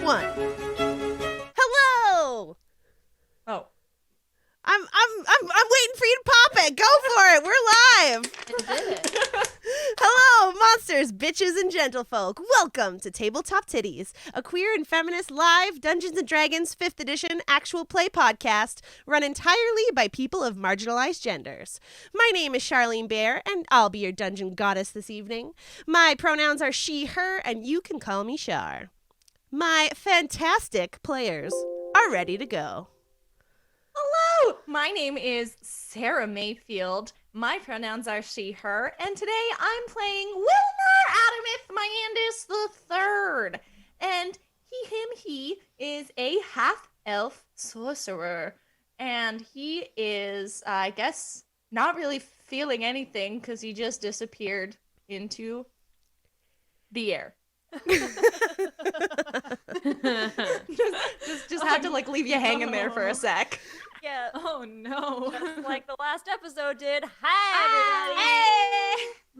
one. Hello. Oh. I'm waiting for you to pop it. Go for it. We're live. Hello, monsters, bitches, and gentlefolk. Welcome to Tabletop Tiddies, a queer and feminist live Dungeons & Dragons 5th edition actual play podcast run entirely by people of marginalized genders. My name is Charlene Bear, and I'll be your dungeon goddess this evening. My pronouns are she, her, and you can call me Char. My fantastic players are ready to go. Hello, my name is Sara Mayfield. My pronouns are she, her, and today I'm playing Wilmer Adamith Myandis III. And he is a half-elf sorcerer. And he is, I guess, not really feeling anything because he just disappeared into the air. just had to leave you hanging there for a sec. Yeah. Oh no. Just like the last episode did. Hi, everybody. Hey!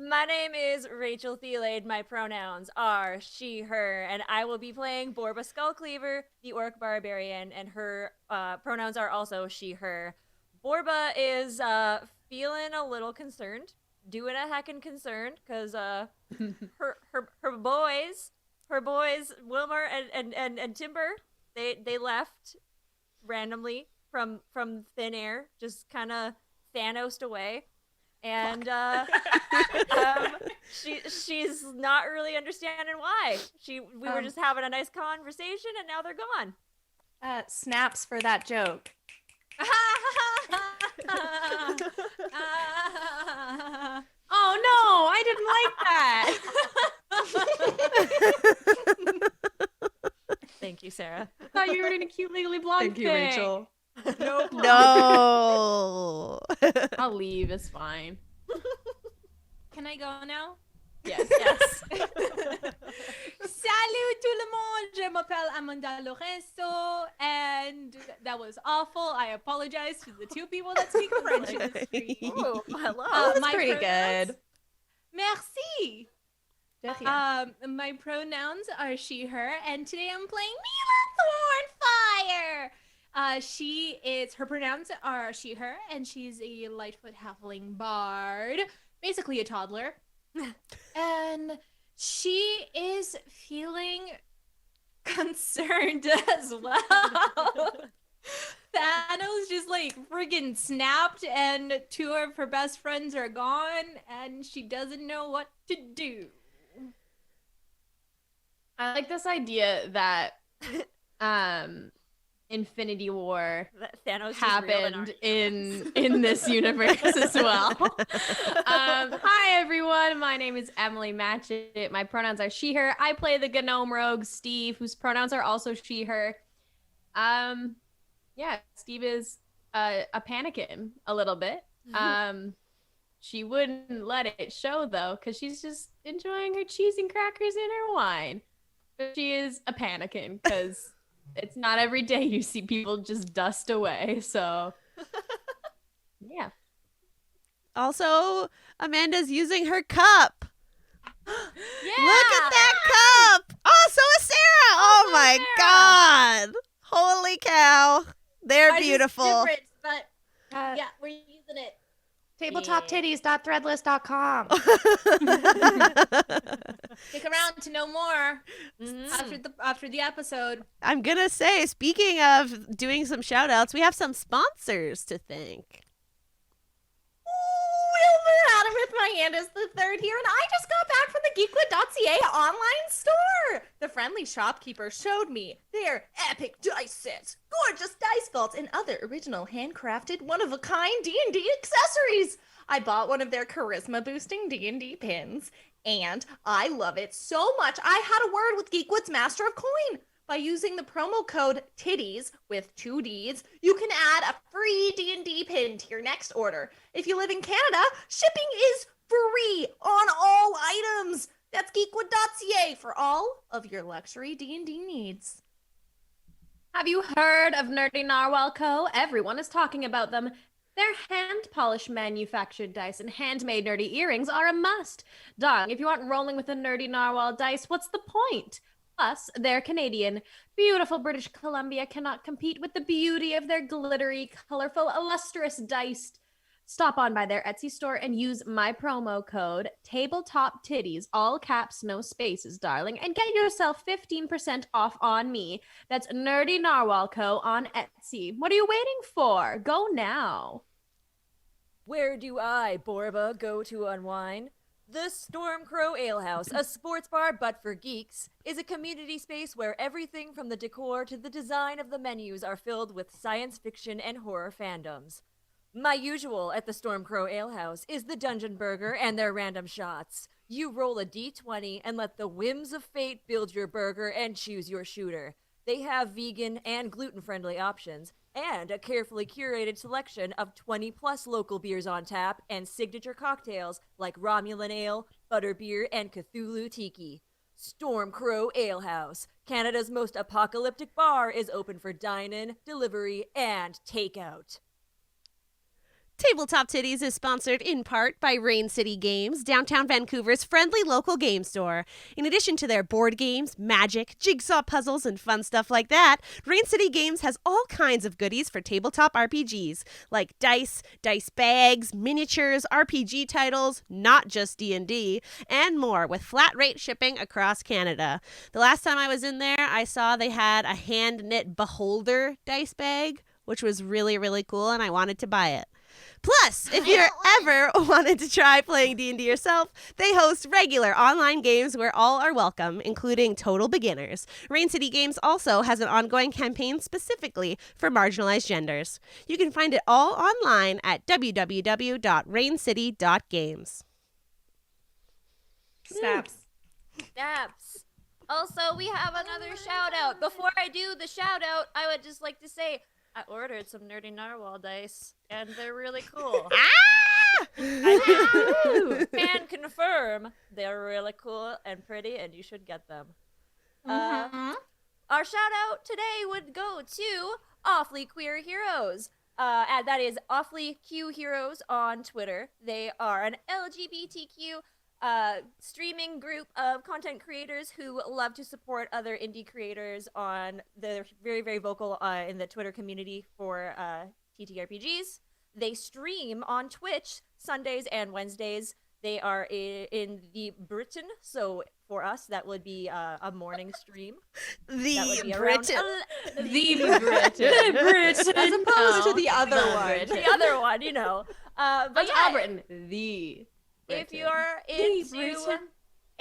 My name is Rachel Theilade. My pronouns are she, her, and I will be playing Borba Skullcleaver, the Orc Barbarian, and her pronouns are also she, her. Borba is feeling a little concerned, doing a heckin' concerned, because her boys, Wilmer and Timber, they left randomly from thin air, just kind of Thanos'd away, and she's not really understanding why. We were just having a nice conversation, and now they're gone. Snaps for that joke. Oh no, I didn't like that. Thank you, Sara. I thought you were doing a cute Legally Blonde thing. Thank you, Rachel. No. I'll leave. It's fine. Can I go now? Yes. Salut tout le monde! Je m'appelle Amanda Lourenço, and that was awful. I apologize to the two people that speak French in the stream. Oh, hello. That's my pretty pronouns- good. Merci! My pronouns are she, her, and today I'm playing Mila Thornfire! Her pronouns are she, her, and she's a Lightfoot halfling bard, basically a toddler. And she is feeling concerned as well. Thanos just friggin' snapped, and two of her best friends are gone, and she doesn't know what to do. I like this idea that Infinity War Thanos happened in this universe as well. Hi everyone, my name is Emily Matchette. My pronouns are she, her. I play the gnome rogue Steve, whose pronouns are also she, her. Steve is a panicking a little bit. She wouldn't let it show though, because she's just enjoying her cheese and crackers and her wine. But she is a panicking because it's not every day you see people just dust away, so yeah. Also, Amanda's using her cup. Yeah. Look at that cup. Oh, so is Sara. Oh my Sara. God. Holy cow. They're Ours is beautiful. different, but yeah, we're using it. Tabletoptiddies.threadless.com. Stick around to know more Mhm. after the episode. I'm going to say, speaking of doing some shout outs, we have some sponsors to thank. Wilmer Adamith Myandis III here, and I just got back from the Geekwood.ca online store. The friendly shopkeeper showed me their epic dice sets, gorgeous dice vaults, and other original handcrafted one-of-a-kind D&D accessories. I bought one of their charisma-boosting D&D pins, and I love it so much I had a word with Geekwood's Master of Coin. By using the promo code TIDDIES with 2 Ds, you can add a free D&D pin to your next order. If you live in Canada, shipping is free on all items. That's geekwood.ca for all of your luxury D&D needs. Have you heard of Nerdy Narwhal Co.? Everyone is talking about them. Their hand-polished manufactured dice and handmade nerdy earrings are a must. Darling, if you aren't rolling with a Nerdy Narwhal dice, what's the point? Plus, they're Canadian. Beautiful British Columbia cannot compete with the beauty of their glittery, colorful, illustrious dice. Stop on by their Etsy store and use my promo code Tabletop Tiddies, all caps, no spaces, darling, and get yourself 15% off on me. That's Nerdy Narwhal Co. on Etsy. What are you waiting for? Go now. Where do I, Borba, go to unwind? The Stormcrow Ale House, a sports bar but for geeks, is a community space where everything from the decor to the design of the menus are filled with science fiction and horror fandoms. My usual at the Stormcrow Ale House is the Dungeon Burger and their random shots. You roll a d20 and let the whims of fate build your burger and choose your shooter. They have vegan and gluten-friendly options, and a carefully curated selection of 20-plus local beers on tap and signature cocktails like Romulan Ale, Butterbeer, and Cthulhu Tiki. Stormcrow Ale House, Canada's most apocalyptic bar, is open for dine-in, delivery, and takeout. Tabletop Tiddies is sponsored in part by Rain City Games, downtown Vancouver's friendly local game store. In addition to their board games, magic, jigsaw puzzles, and fun stuff like that, Rain City Games has all kinds of goodies for tabletop RPGs, like dice bags, miniatures, RPG titles, not just D&D, and more, with flat rate shipping across Canada. The last time I was in there, I saw they had a hand-knit Beholder dice bag, which was really, really cool, and I wanted to buy it. Plus, if you're ever wanted to try playing D&D yourself, they host regular online games where all are welcome, including total beginners. Rain City Games also has an ongoing campaign specifically for marginalized genders. You can find it all online at www.raincity.games. Snaps. Snaps. Also, we have another shout out. Before I do the shout out, I would just like to say I ordered some Nerdy Narwhal dice, and they're really cool. I can confirm they're really cool and pretty, and you should get them. Our shout out today would go to Awfully Queer Heroes. And that is Awfully Q Heroes on Twitter. They are an LGBTQ streaming group of content creators who love to support other indie creators on. They're very, very vocal in the Twitter community for TTRPGs. They stream on Twitch Sundays and Wednesdays. They are in the Britain, so for us that would be a morning stream. The Britain. The Britain. As opposed to the other one. The other one, you know. But yeah, Britain. The Britain. If you're into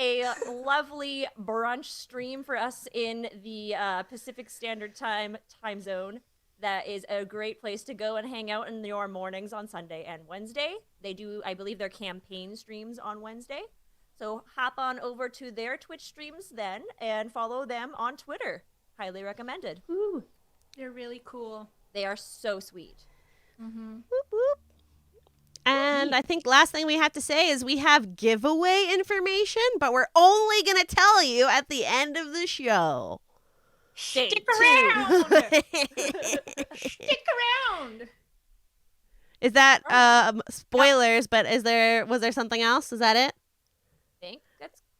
a lovely brunch stream for us in the Pacific Standard Time zone, that is a great place to go and hang out in your mornings on Sunday and Wednesday. They do, I believe, their campaign streams on Wednesday. So hop on over to their Twitch streams then and follow them on Twitter. Highly recommended. Ooh, they're really cool. They are so sweet. Whoop, whoop. And I think last thing we have to say is we have giveaway information, but we're only going to tell you at the end of the show. Stick around! Stick around! Is that spoilers, but was there something else? Is that it? I think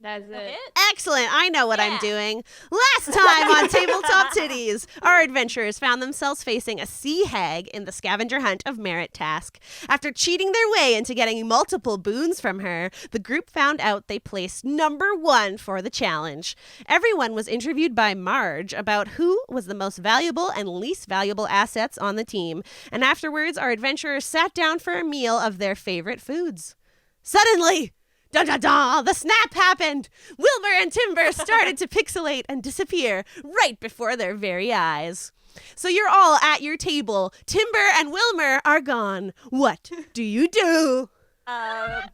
That's it. Excellent. I know what I'm doing. Last time on Tabletop Tiddies, our adventurers found themselves facing a sea hag in the scavenger hunt of merit task. After cheating their way into getting multiple boons from her, the group found out they placed number 1 for the challenge. Everyone was interviewed by Marge about who was the most valuable and least valuable assets on the team. And afterwards, our adventurers sat down for a meal of their favorite foods. Suddenly, da-da-da! The snap happened! Wilmer and Timber started to pixelate and disappear right before their very eyes. So you're all at your table. Timber and Wilmer are gone. What do you do?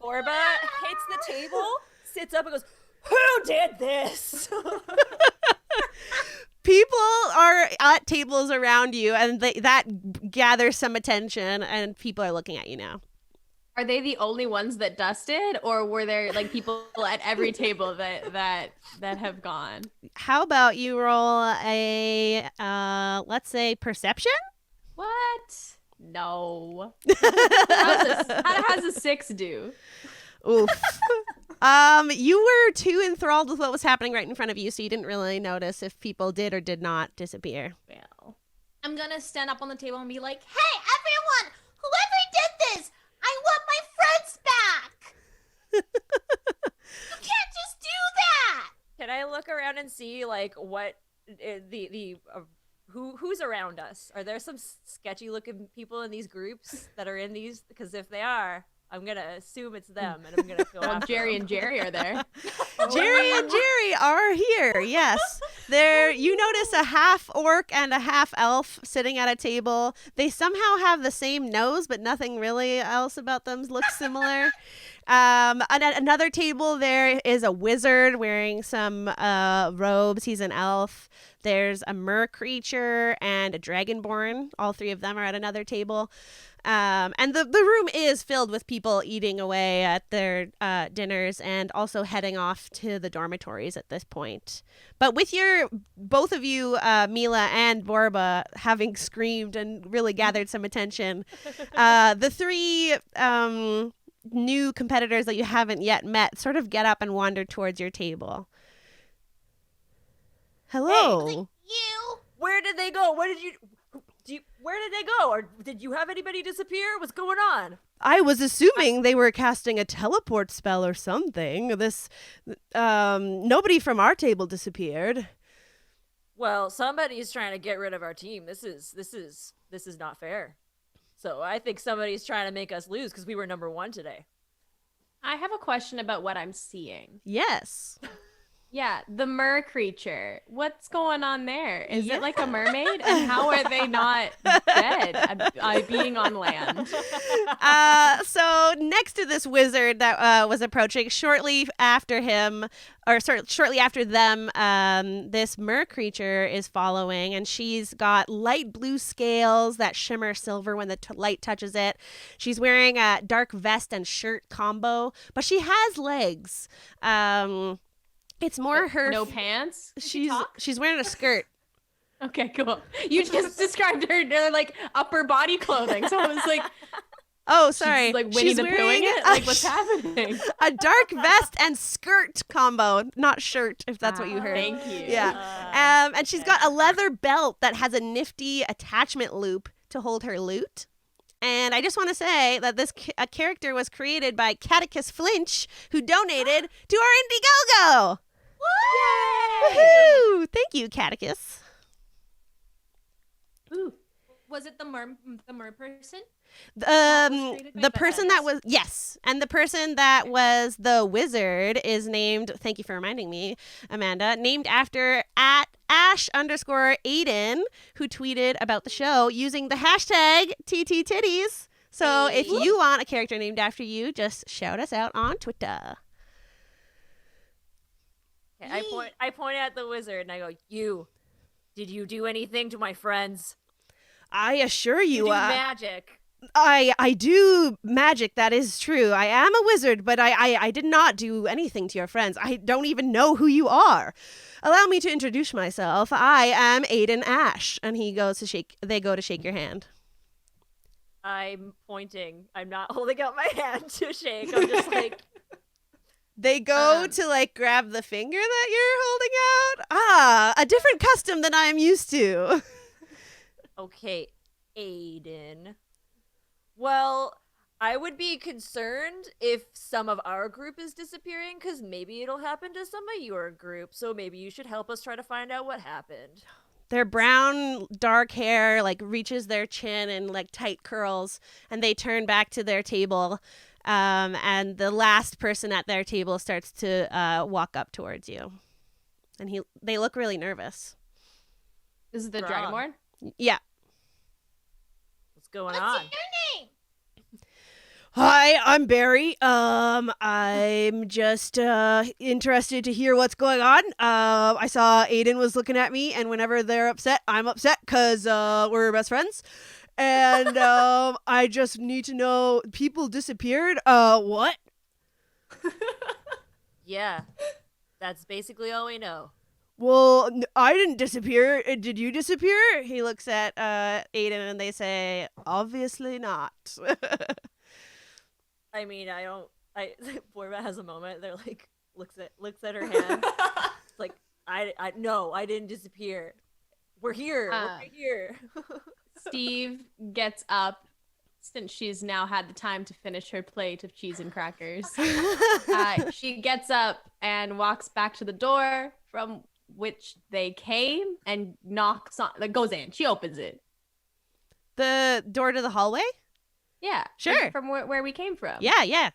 Borba hits the table, sits up and goes, "Who did this?" People are at tables around you, and that gathers some attention, and people are looking at you now. Are they the only ones that dusted, or were there like people at every table that have gone? How about you roll a let's say perception? What? No. How does a 6 do? Oof. You were too enthralled with what was happening right in front of you, so you didn't really notice if people did or did not disappear. Well, I'm gonna stand up on the table and be like, hey, everyone! Whoever did this! I want my friends back! You can't just do that! Can I look around and see like what who's around us? Are there some sketchy looking people in these groups that are in these? Because if they are, I'm gonna assume it's them, and I'm gonna feel. well, Jerry and Jerry are there. Jerry and Jerry are here. Yes, there. You notice a half orc and a half elf sitting at a table. They somehow have the same nose, but nothing really else about them looks similar. At another table, there is a wizard wearing some robes. He's an elf. There's a mer creature and a dragonborn. All three of them are at another table. And the room is filled with people eating away at their dinners and also heading off to the dormitories at this point. But with both of you, Mila and Borba, having screamed and really gathered some attention, the three new competitors that you haven't yet met sort of get up and wander towards your table. Hello. You! Where did they go? Where did they go? Or did you have anybody disappear? What's going on? I was assuming they were casting a teleport spell or something. Nobody from our table disappeared. Well, somebody's trying to get rid of our team. This is not fair. So I think somebody's trying to make us lose because we were number 1 today. I have a question about what I'm seeing. Yes. Yeah, the mer creature. What's going on there? Is it like a mermaid? And how are they not dead being on land? So next to this wizard that was approaching, shortly after them, this mer creature is following, and she's got light blue scales that shimmer silver when the light touches it. She's wearing a dark vest and shirt combo, but she has legs. It's more her. No pants? She's wearing a skirt. Okay, cool. You just described her like upper body clothing, so I was like, oh, sorry. She's like Winnie the Poohing it? Like, what's happening? A dark vest and skirt combo, not shirt, if that's what you heard. Thank you. Yeah. And she's got a leather belt that has a nifty attachment loop to hold her loot. And I just want to say that this character was created by Catechus Flinch, who donated to our Indiegogo. Woohoo! Thank you, Catechus. Ooh. Was it the mer person? The person that was, yes, and the person that was the wizard is named, thank you for reminding me, Amanda, named after @Ash_Aiden, who tweeted about the show using the hashtag #TTTiddies. So if you want a character named after you, just shout us out on Twitter. Okay, I point at the wizard and I go, did you do anything to my friends? I assure You you, do magic. I do magic, that is true. I am a wizard, but I did not do anything to your friends. I don't even know who you are. Allow me to introduce myself. I am Aiden Ash. And they go to shake your hand. I'm pointing. I'm not holding out my hand to shake. I'm just like... They go to like grab the finger that you're holding out. Ah, a different custom than I am used to. Okay, Aiden. Well, I would be concerned if some of our group is disappearing, because maybe it'll happen to some of your group. So maybe you should help us try to find out what happened. Their brown, dark hair like reaches their chin in like tight curls, and they turn back to their table. And the last person at their table starts to walk up towards you, and they look really nervous. This is the Strong. Dragonborn? Yeah. What's going What's on? your name? Hi, I'm Barry. I'm just interested to hear what's going on. I saw Aiden was looking at me, and whenever they're upset, I'm upset because we're best friends. And I just need to know, people disappeared. What? Yeah, that's basically all we know. Well, I didn't disappear. Did you disappear? He looks at Aiden, and they say, obviously not. I mean, I don't Borba has a moment. They're like looks at her hand. It's like I didn't disappear. We're here. We're right here. Steve gets up since she's now had the time to finish her plate of cheese and crackers. She gets up and walks back to the door from which they came and knocks on, goes in. She opens it. The door to the hallway? Yeah. Sure. From where we came from. Yeah.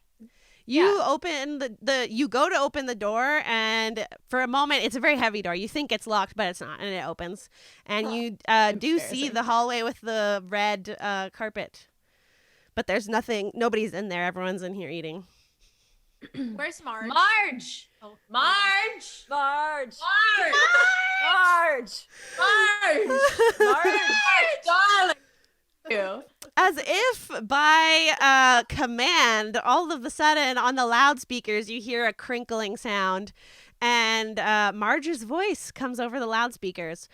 You open you go to open the door, and for a moment, it's a very heavy door. You think it's locked, but it's not, and it opens. And you do see the hallway with the red carpet. But there's nobody's in there. Everyone's in here eating. Where's Marge? Marge! Oh. Marge! Marge! Darling! As if by command, all of a sudden on the loudspeakers, you hear a crinkling sound, and Marge's voice comes over the loudspeakers.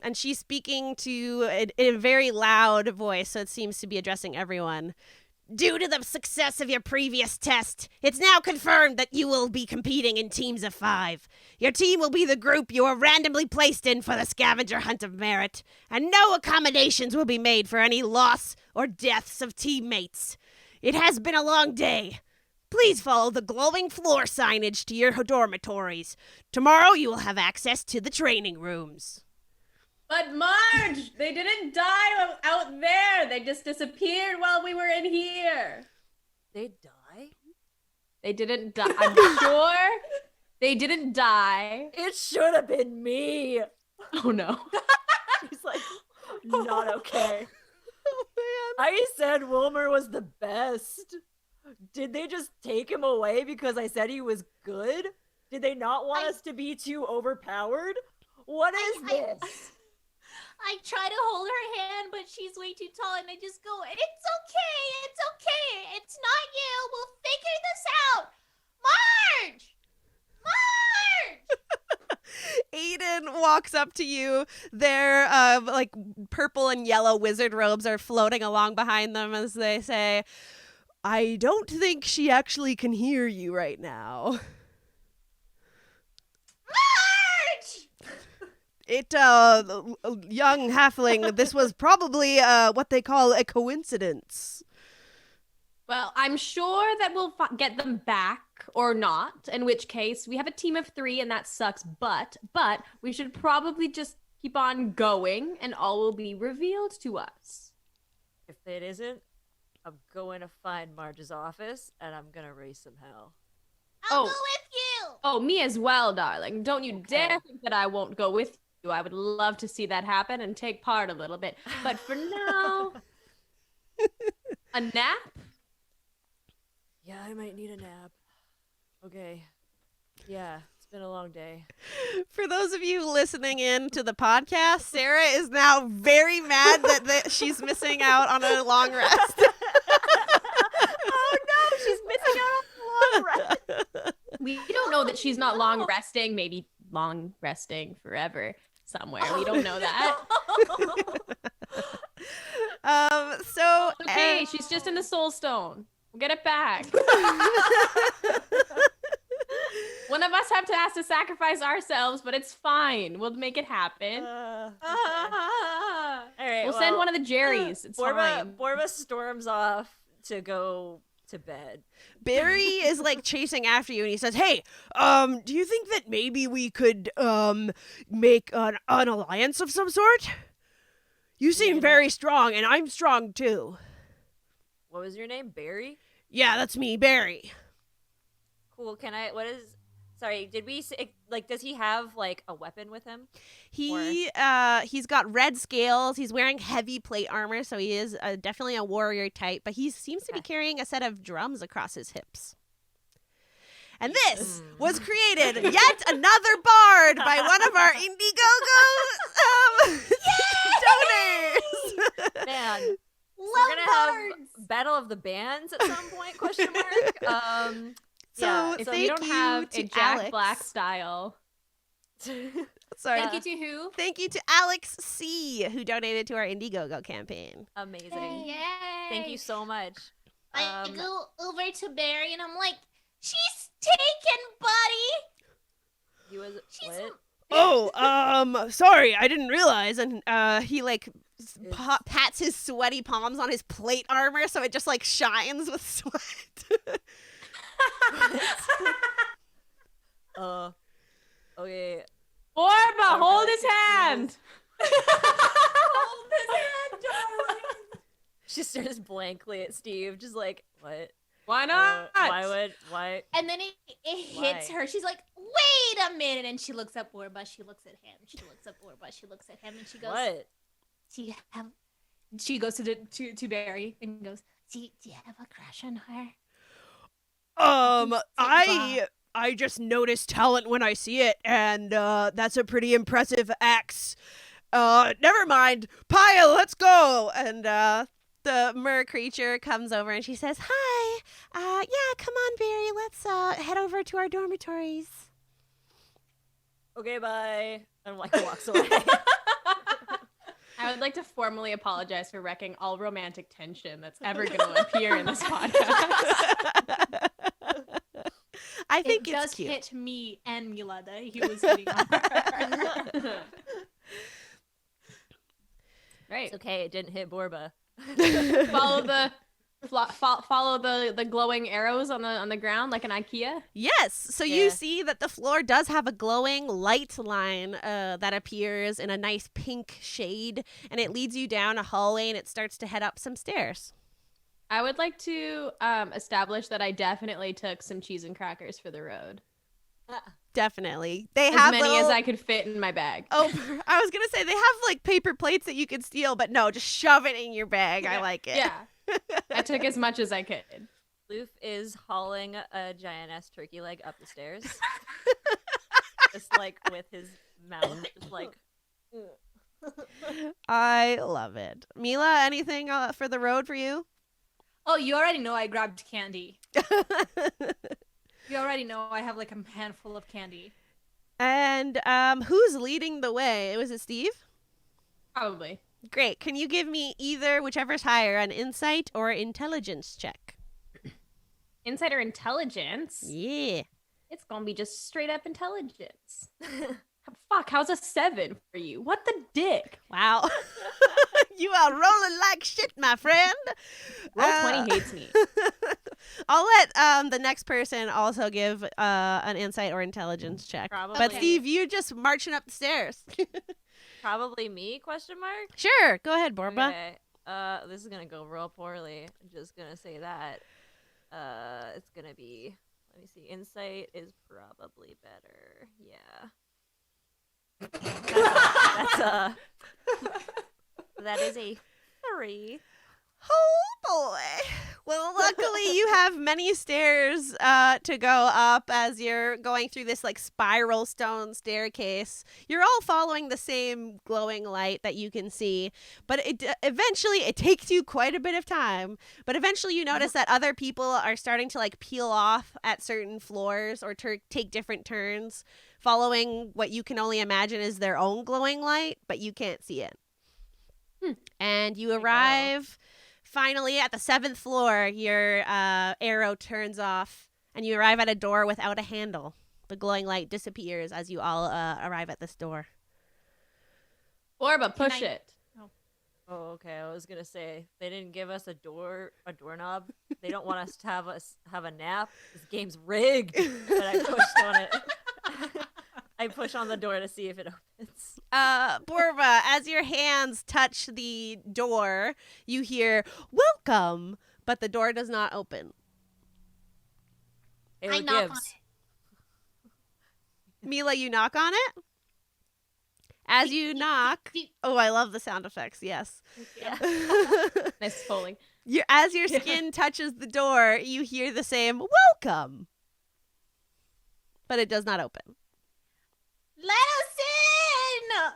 And she's speaking to in a very loud voice, so it seems to be addressing everyone. Due to the success of your previous test, it's now confirmed that you will be competing in teams of 5. Your team will be the group you are randomly placed in for the scavenger hunt of merit, and no accommodations will be made for any loss or deaths of teammates. It has been a long day. Please follow the glowing floor signage to your dormitories. Tomorrow you will have access to the training rooms. But Marge, they didn't die out there. They just disappeared while we were in here. They die? They didn't die. I'm sure they didn't die. It should have been me. Oh no. He's like, not okay. Oh, man. I said Wilmer was the best. Did they just take him away because I said he was good? Did they not want us to be too overpowered? What is this? I try to hold her hand, but she's way too tall, and I just go, it's okay, it's not you, we'll figure this out. Marge! Aiden walks up to you. Their like purple and yellow wizard robes are floating along behind them as they say, I don't think she actually can hear you right now. Marge! Young halfling, this was probably what they call a coincidence. Well, I'm sure that we'll get them back or not, in which case we have a team of 3 and that sucks, but we should probably just keep on going and all will be revealed to us. If it isn't, I'm going to find Marge's office and I'm going to raise some hell. I'll go with you! Oh, me as well, darling. Don't you dare think that I won't go with you. I would love to see that happen and take part a little bit. But for now, a nap? Yeah, I might need a nap. Okay. Yeah, it's been a long day. For those of you listening in to the podcast, Sara is now very mad that she's missing out on a long rest. Oh no, she's missing out on a long rest. We don't know that she's not long resting, maybe long resting forever somewhere. We don't know that. So Okay, she's just in the soul stone. We'll get it back. One of us have to sacrifice ourselves, but it's fine. We'll make it happen. All right, We'll send one of the Jerrys. It's fine. Borba storms off to go to bed. Barry is like chasing after you and he says, hey, do you think that maybe we could make an alliance of some sort? You seem very strong and I'm strong too. What was your name? Barry? Yeah, that's me, Barry. Cool. Sorry, did we say, like, does he have like a weapon with him? He's got red scales. He's wearing heavy plate armor, so he is definitely a warrior type, but he seems to be carrying a set of drums across his hips. And this was created yet another bard by one of our Indiegogo donors. Man, Love we're gonna bards! have Battle of the Bands at some point? Question mark. So If thank we don't you have to a Jack Alex. Black style. Sorry. Thank you to who? Thank you to Alex C, who donated to our Indiegogo campaign. Amazing. Yay! Thank you so much. I go over to Barry and I'm like, she's taken, buddy. He was She's what? Oh, sorry, I didn't realize. And he like pats his sweaty palms on his plate armor so it just like shines with sweat. Okay. Borba, hold his hand. Hold his hand, darling. She stares blankly at Steve, just like, what? Why not? Why? And then it hits Why? her. She's like, wait a minute. And she looks at Borba. She looks at him. She looks at Borba. She looks at him. And she goes, What? do you have... She goes to Barry and goes, do you have a crush on her? I just notice talent when I see it, and that's a pretty impressive axe. Never mind. Pile, let's go. And the mer creature comes over and she says, hi. Yeah, come on, Barry. Let's head over to our dormitories. Okay, bye. And like walks away. I would like to formally apologize for wrecking all romantic tension that's ever going to appear in this podcast. I think it it's just cute. hit me and Mila that he was hitting on her. Right. It's okay, it didn't hit Borba. Follow the glowing arrows on the ground like an IKEA. Yes. So Yeah. you see that the floor does have a glowing light line that appears in a nice pink shade, and it leads you down a hallway, and it starts to head up some stairs. I would like to establish that I definitely took some cheese and crackers for the road. Definitely. They As have many as I could fit in my bag. Oh, I was going to say they have like paper plates that you could steal, but no, just shove it in your bag. I like it. Yeah. I took as much as I could. Loof is hauling a giant-ass turkey leg up the stairs. Just like with his mouth. Just like... I love it. Mila, anything for the road for you? Oh, you already know I grabbed candy. You already know I have like a handful of candy. And who's leading the way? Was it Steve? Probably. Great. Can you give me either, whichever's higher, an insight or intelligence check? Insider intelligence. Yeah. It's gonna be just straight up intelligence. Fuck, how's a 7 for you? What the dick? Wow. You are rolling like shit, my friend. Roll 20 hates me. I'll let the next person also give an insight or intelligence check. Probably. But Steve, you just marching up the stairs. Probably me, question mark? Sure. Go ahead, Borba. Okay. This is gonna go real poorly. I'm just gonna say that. It's gonna be, let me see, insight is probably better. Yeah. That's that is a 3. Oh boy. Well, luckily you have many stairs to go up as you're going through this like spiral stone staircase. You're all following the same glowing light that you can see, but eventually it takes you quite a bit of time. But eventually you notice that other people are starting to like peel off at certain floors or take different turns, following what you can only imagine is their own glowing light, but you can't see it. And you arrive finally at the 7th floor. Your arrow turns off and you arrive at a door without a handle. The glowing light disappears as you all arrive at this door. Borba, push it. Oh, okay. I was gonna say they didn't give us a doorknob. They don't want us to have a nap. This game's rigged. But I pushed on it. I push on the door to see if it opens. Borba, as your hands touch the door, you hear "Welcome," but the door does not open. Ayla I knock on gives. Mila, you knock on it. As you knock, oh, I love the sound effects. Yes. Yeah. Nice pulling. As your skin touches the door, you hear the same "Welcome," but it does not open. Let us in!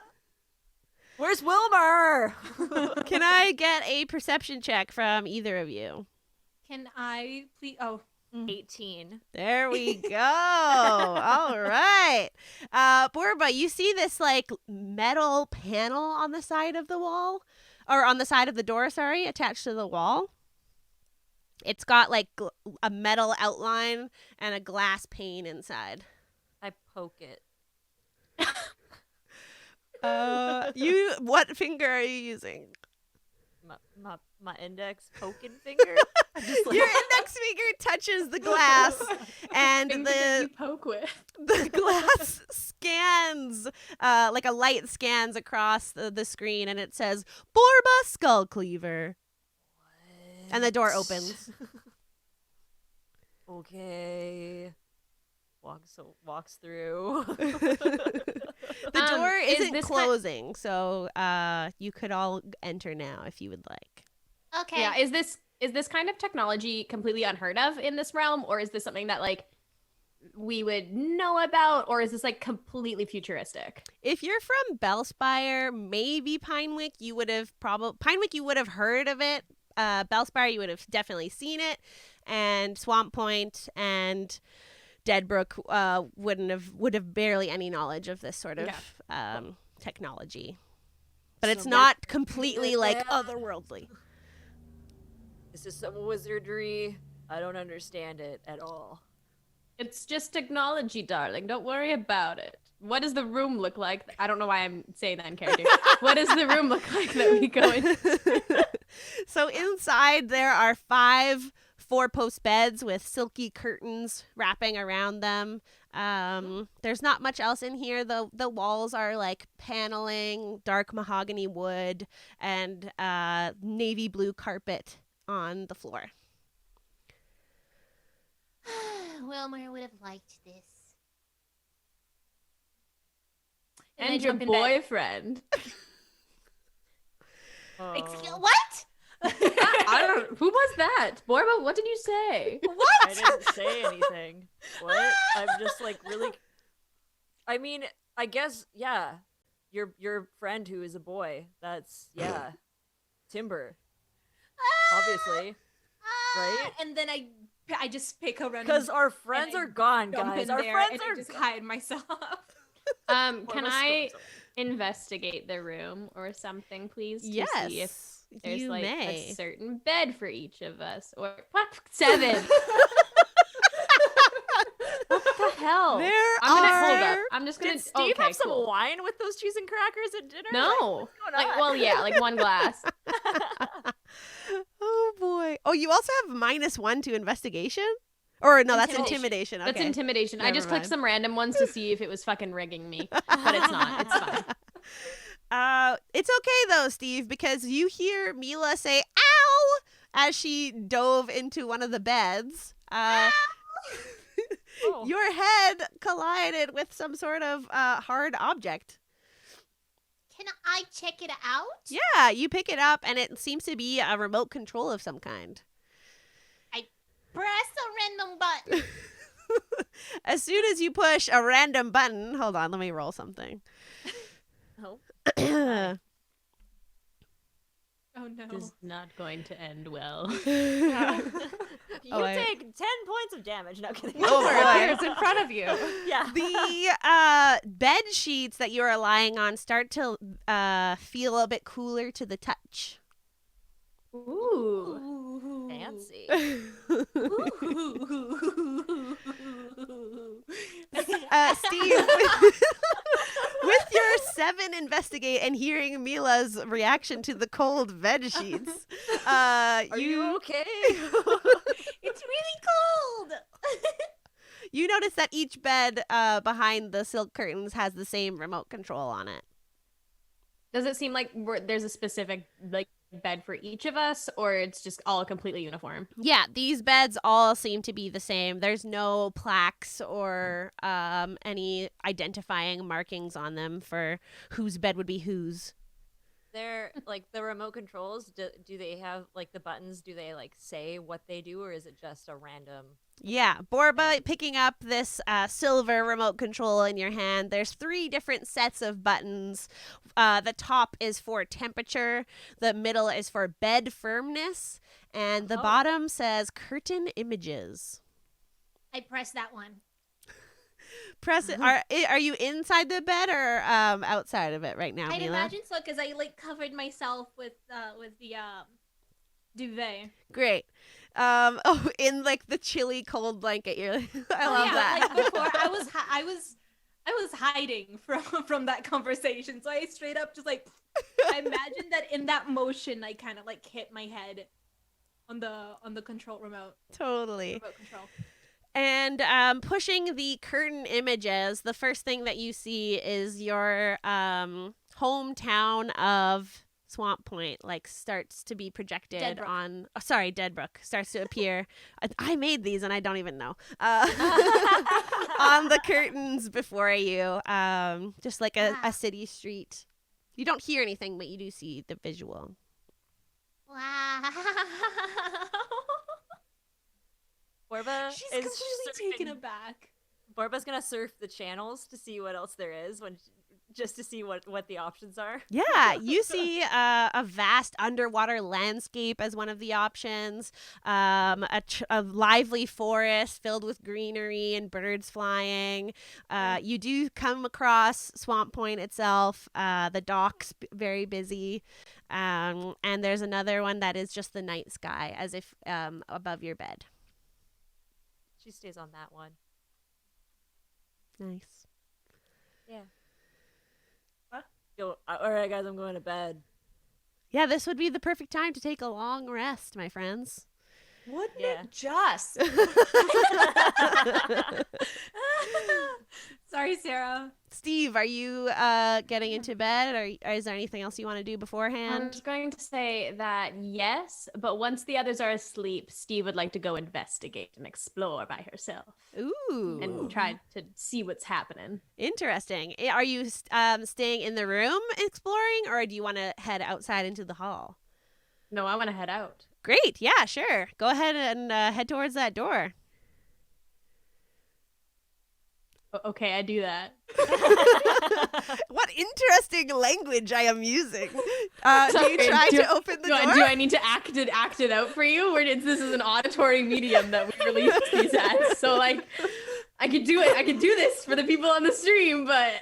Where's Wilmer? Can I get a perception check from either of you? Can I please? Oh, 18. There we go. All right. Borba, you see this like metal panel on the side of the wall, or on the side of the door, sorry, attached to the wall. It's got like a metal outline and a glass pane inside. I poke it. What finger are you using? My index poking finger. Just Your index finger touches the glass, and Finger that you poke with. the glass scans, like a light scans across the screen, and it says Borba Skull Cleaver. And the door opens. Okay. Walks through. The door is isn't this closing, so you could all enter now if you would like. Okay. Yeah, is this kind of technology completely unheard of in this realm, or is this something that like we would know about, or is this like completely futuristic? If you're from Bellspire, maybe Pinewick, you would have heard of it. Bellspire, you would have definitely seen it, and Swamp Point and Deadbrook would have barely any knowledge of this sort of technology. But it's not completely like otherworldly. This is some wizardry. I don't understand it at all. It's just technology, darling. Don't worry about it. What does the room look like? I don't know why I'm saying that in character. What does the room look like that we go in? So inside there are 5 4-post beds with silky curtains wrapping around them. There's not much else in here. The walls are like paneling, dark mahogany wood, and navy blue carpet on the floor. Wilmer would have liked this. And I your jump in bed. boyfriend. Excuse what? I don't. Who was that? Borba, what did you say? I didn't say anything. What? I'm just like really. I mean, I guess your friend who is a boy. That's Timber. Obviously, right? And then I just pick a run. Because our friends are gone, jump guys. in Our there friends and are I just gone. hide myself. Can I investigate the room or something, please? To see if there's you like may. a certain bed for each of us, or what? 7. What the hell? I'm gonna hold up. I'm just gonna. Did Steve okay, have some cool. wine with those cheese and crackers at dinner? No. What's going Like, on? well, yeah, like 1 glass. Oh boy. Oh, you also have -1 to investigation? Or no, that's intimidation. Okay. That's intimidation. I Never just clicked mind. some random ones to see if it was fucking rigging me, but it's not. It's fine. It's okay though, Steve, because you hear Mila say "ow" as she dove into one of the beds. Oh. Your head collided with some sort of hard object. Can I check it out? Yeah, you pick it up, and it seems to be a remote control of some kind. Press a random button. As soon as you push a random button, hold on, let me roll something. Oh. Oh no. This is not going to end well. You Oh, take 10 points of damage. No kidding. Oh, Wilmer boy. appears in front of you. Yeah. The bed sheets that you are lying on start to feel a bit cooler to the touch. Ooh. Fancy. Steve, with your 7 investigate and hearing Mila's reaction to the cold bed sheets, Are you okay? It's really cold. you notice that each bed behind the silk curtains has the same remote control on it. Does it seem like there's a specific like bed for each of us, or it's just all completely uniform? Yeah, these beds all seem to be the same. There's no plaques or any identifying markings on them for whose bed would be whose. They're like the remote controls. Do they have like the buttons? Do they like say what they do, or is it just a random? Yeah, Borba picking up this silver remote control in your hand. There's 3 different sets of buttons. The top is for temperature, the middle is for bed firmness, and the bottom says curtain images. I press that one. Press it. Are you inside the bed or outside of it right now, I'd Mila? imagine so, because I like covered myself with the duvet. Great. Oh, in like the chilly cold blanket. You're like, I love that. Like before, I was hiding from that conversation, so I straight up just like I imagine that in that motion, I kind of like hit my head on the control remote. Totally. Remote control. And pushing the curtain images, the first thing that you see is your hometown of Swamp Point, like, starts to be projected Deadbrook. on. Oh, sorry, Deadbrook starts to appear. I made these and I don't even know. On the curtains before you, just like a city street. You don't hear anything, but you do see the visual. Wow. Borba She's is completely taken surfing- aback. Borba's gonna surf the channels to see what else there is, just to see what the options are. Yeah, you see a vast underwater landscape as one of the options, a lively forest filled with greenery and birds flying. You do come across Swamp Point itself, the docks very busy, and there's another one that is just the night sky, as if above your bed. She stays on that one. Nice. Yeah. All right, guys, I'm going to bed. Yeah, this would be the perfect time to take a long rest, my friends. Wouldn't Yeah. it just? Sorry, Sarah. Steve, are you getting into bed, or is there anything else you want to do I'm beforehand? just going to say that yes, but once the others are asleep, Steve would like to go investigate and explore by herself Ooh, and try to see what's happening. interesting. Are you staying in the room exploring, or do you want to head outside into the hall? No, I want to head out. Great, yeah, sure. Go ahead and head towards that door. Okay, I do that. What interesting language I am using. Do Sorry, you try do- to open the Do door? I need to act it out for you? Or this is an auditory medium that we release these as. So like I could do it. I could do this for the people on the stream, but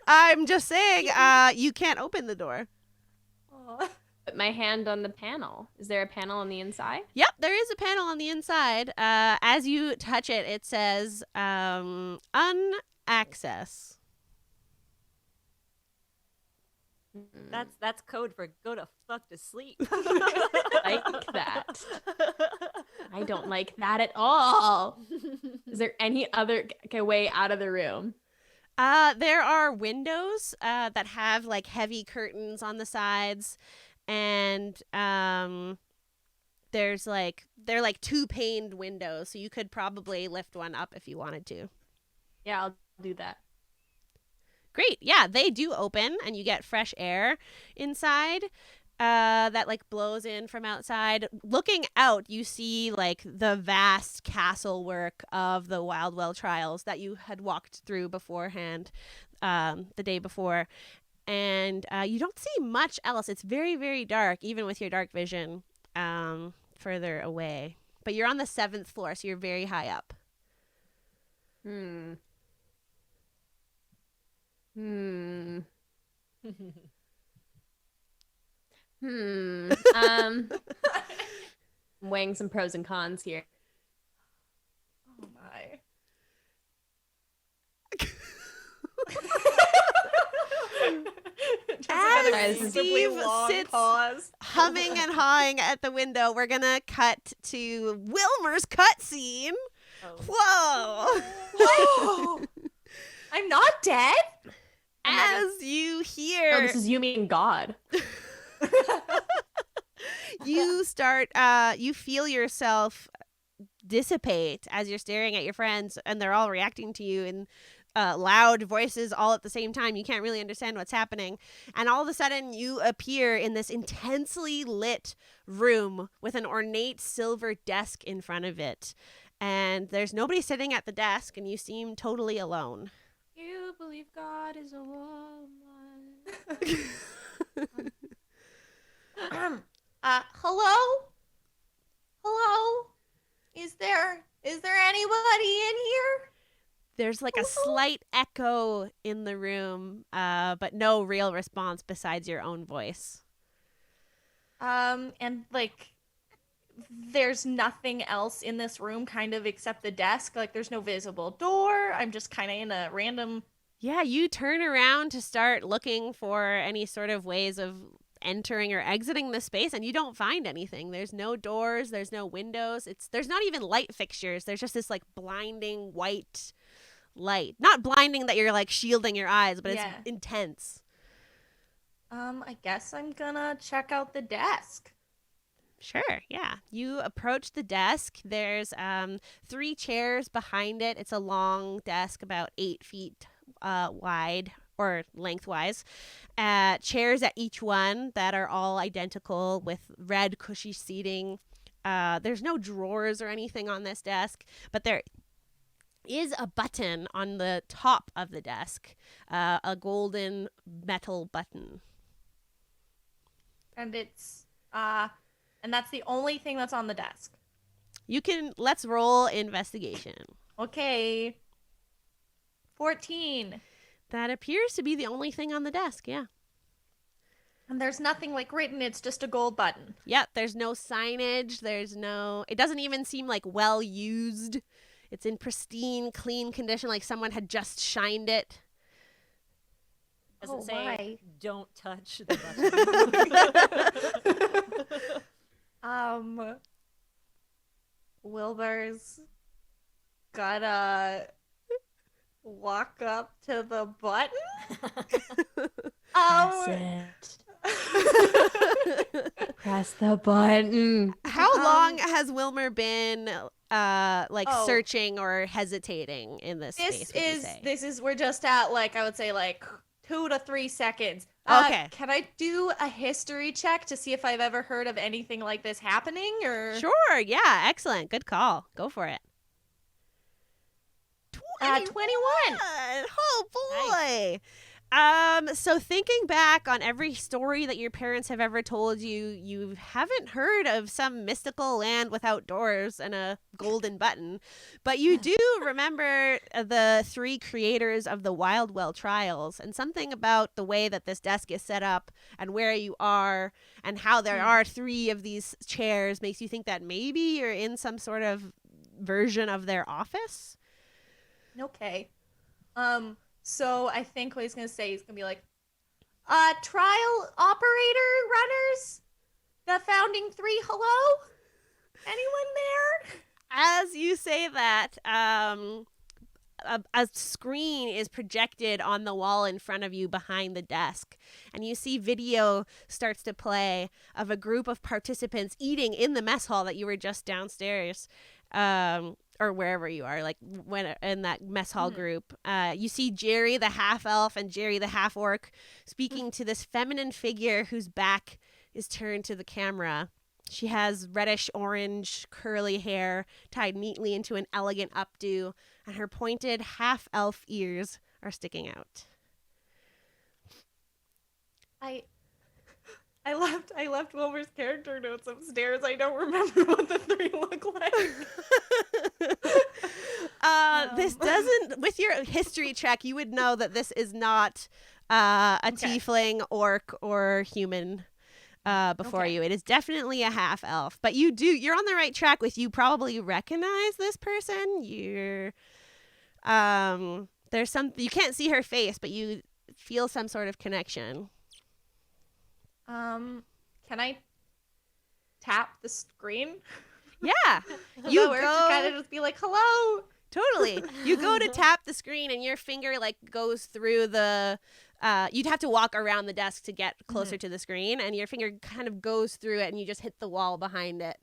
I'm just saying, you can't open the door. Aw. put my hand on the panel. Is there a panel on the inside? Yep, there is a panel on the inside. As you touch it, it says unaccess. That's code for go to fuck to sleep. Like that. I don't like that at all. Is there any other way out of the room? There are windows that have like heavy curtains on the sides, and they're like two-paned windows, so you could probably lift one up if you wanted to. Yeah, I'll do that. Great. Yeah, they do open and you get fresh air inside that like blows in from outside. Looking out, you see like the vast castle work of the Wildwell trials that you had walked through beforehand the day before. And you don't see much else. It's very, very dark, even with your dark vision further away. But you're on the 7th floor, so you're very high up. I'm weighing some pros and cons here. Oh my. Just As had a Steve visibly long sits- pause. Humming and hawing at the window, we're gonna cut to Wilmer's cutscene. Oh. Whoa! I'm not dead. As you Oh, hear, this is you mean God. you start, you feel yourself dissipate as you're staring at your friends, and they're all reacting to you in loud voices all at the same time. You can't really understand what's happening. And all of a sudden, you appear in this intensely lit room with an ornate silver desk in front of it. And there's nobody sitting at the desk, and you seem totally alone. You believe God is a woman. Hello? Hello? Is there anybody in here? There's like a slight echo in the room, but no real response besides your own voice. And like there's nothing else in this room kind of except the desk. Like there's no visible door. I'm just kind of in a random. Yeah, you turn around to start looking for any sort of ways of entering or exiting the space, and you don't find anything. There's no doors, there's no windows. There's not even light fixtures. There's just this like blinding white light. Not blinding that you're like shielding your eyes, but it's intense. I guess I'm gonna check out the desk. Sure, yeah. You approach the desk. There's 3 chairs behind it. It's a long desk, about 8 feet wide or lengthwise. Chairs at each one that are all identical with red cushy seating. There's no drawers or anything on this desk, but there is a button on the top of the desk, a golden metal button. And it's and that's the only thing that's on the desk. Let's roll investigation. Okay. 14. That appears to be the only thing on the desk, yeah. And there's nothing like written, it's just a gold button. Yep, there's no signage, it doesn't even seem like well used. It's in pristine, clean condition, like someone had just shined it. Doesn't say, why? don't touch the button. Wilbur's gotta walk up to the button. Press the button. How long has Wilmer been searching or hesitating in this space? We're just at like I would say like 2 to 3 seconds. Okay. Can I do a history check to see if I've ever heard of anything like this happening? Or Sure. Yeah. Excellent. Good call. Go for it. 21. Oh boy. So thinking back on every story that your parents have ever told you, you haven't heard of some mystical land without doors and a golden button, but you do remember the 3 creators of the Wild Well trials, and something about the way that this desk is set up and where you are and how there are 3 of these chairs makes you think that maybe you're in some sort of version of their office. Okay. So I think what he's going to say, he's going to be like, trial operator runners? The founding 3, hello? Anyone there? As you say that, a screen is projected on the wall in front of you behind the desk, and you see video starts to play of a group of participants eating in the mess hall that you were just downstairs. Or wherever you are, like when in that mess hall group, you see Jerry the half elf and Jerry the half orc speaking to this feminine figure whose back is turned to the camera. She has reddish orange curly hair tied neatly into an elegant updo, and her pointed half elf ears are sticking out. I left Wilmer's character notes upstairs. I don't remember what the 3 look like. This doesn't, with your history check, you would know that this is not a tiefling, orc, or human before you. It is definitely a half elf, but you're on the right track with you probably recognize this person. There's you can't see her face, but you feel some sort of connection. Can I tap the screen? Yeah. You go kind of just be like, hello. Totally. You go to tap the screen and your finger like goes through the you'd have to walk around the desk to get closer to the screen, and your finger kind of goes through it and you just hit the wall behind it.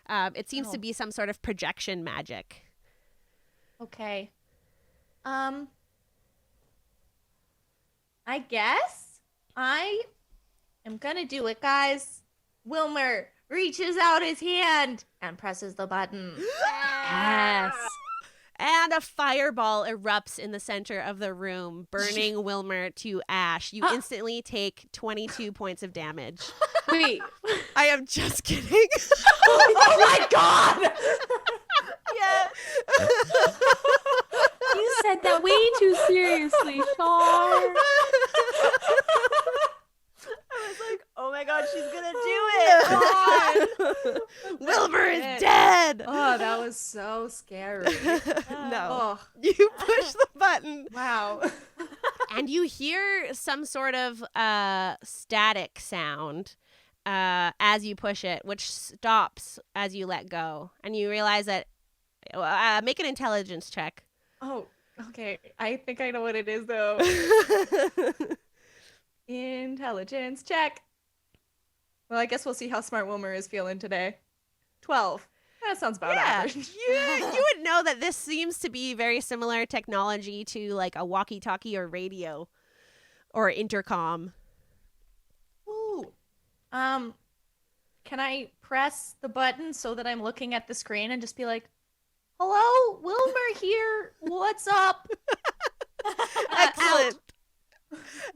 It seems to be some sort of projection magic. Okay. I guess I am gonna do it, guys. Wilmer reaches out his hand and presses the button. Yes. And a fireball erupts in the center of the room, burning Wilmer to ash. You instantly take 22 points of damage. Wait. I am just kidding. Oh my god! Yes. You said that way too seriously, Char. I was like, oh my god, she's gonna do it. Wilmer Wilmer is dead. Oh, that was so scary. No. Oh, You push the button wow. and you hear some sort of static sound as you push it, which stops as you let go. And you realize that make an intelligence check. Oh, okay. I think I know what it is, though. Intelligence check. Well, I guess we'll see how smart Wilmer is feeling today. 12. That sounds about average. you would know that this seems to be very similar technology to like a walkie-talkie or radio or intercom. Ooh. Can I press the button so that I'm looking at the screen and just be like, "Hello, Wilmer here. What's up?" Excellent. Out.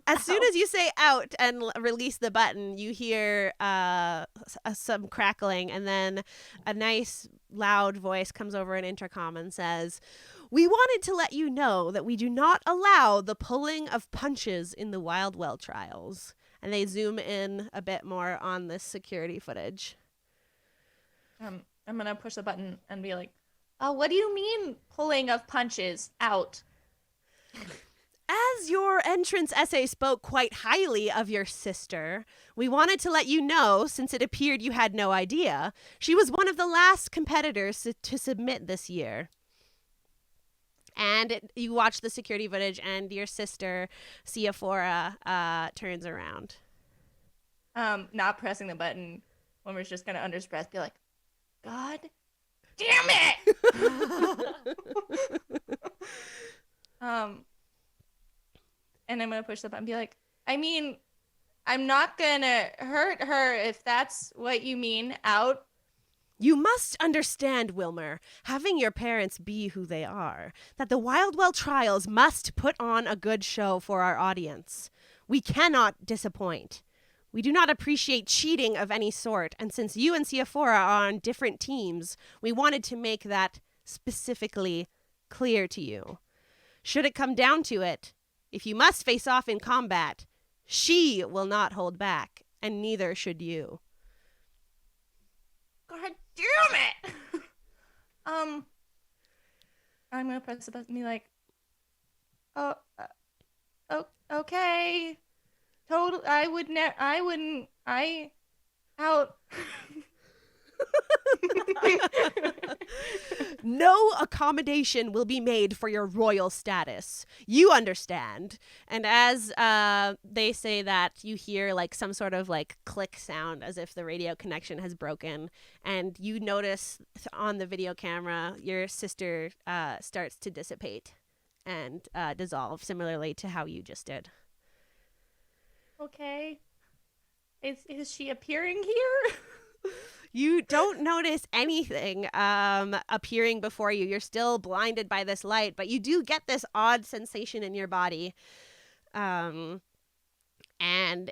As soon as you say out and release the button, you hear some crackling, and then a nice loud voice comes over an intercom and says, "We wanted to let you know that we do not allow the pulling of punches in the Wild Well trials." And they zoom in a bit more on this security footage. I'm gonna push the button and be like, "What do you mean pulling of punches out?" As your entrance essay spoke quite highly of your sister, we wanted to let you know, since it appeared you had no idea, she was one of the last competitors to submit this year. And you watch the security footage, and your sister, Seaphora, turns around. Not pressing the button. Wilmer's just gonna, under his breath, be like, "God damn it!" And I'm gonna push the button and be like, "I mean, I'm not gonna hurt her if that's what you mean. Out." You must understand, Wilmer, having your parents be who they are, that the Wild Well trials must put on a good show for our audience. We cannot disappoint. We do not appreciate cheating of any sort, and since you and Seaphora are on different teams, we wanted to make that specifically clear to you. Should it come down to it, if you must face off in combat, she will not hold back, and neither should you. God damn it! I'm gonna press the button and be like, "Oh, okay. Total. I wouldn't. Out." No accommodation will be made for your royal status. You understand. And as they say that, you hear like some sort of like click sound as if the radio connection has broken. And you notice on the video camera, your sister starts to dissipate and dissolve, similarly to how you just did. Okay. Is she appearing here? You don't notice anything appearing before you. You're still blinded by this light, but you do get this odd sensation in your body. And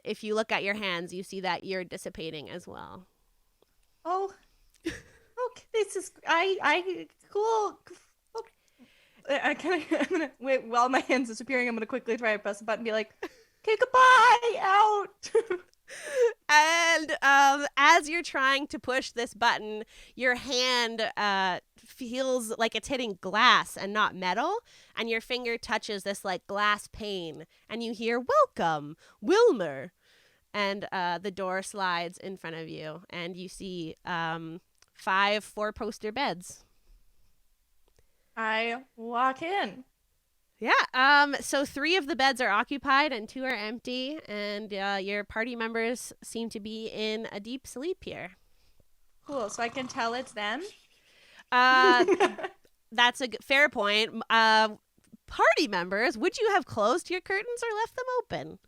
if you look at your hands, you see that you're dissipating as well. Oh, okay. This is cool. I'm gonna wait while my hands disappearing. I'm gonna quickly try to press the button and be like, "Okay, goodbye, out." And as you're trying to push this button, your hand feels like it's hitting glass and not metal, and your finger touches this like glass pane, and you hear, "Welcome, Wilmer." And the door slides in front of you, and you see 5 4-poster beds. I walk in. Yeah, so 3 of the beds are occupied and 2 are empty, and your party members seem to be in a deep sleep here. Cool, so I can tell it's them? That's a fair point. Party members, would you have closed your curtains or left them open?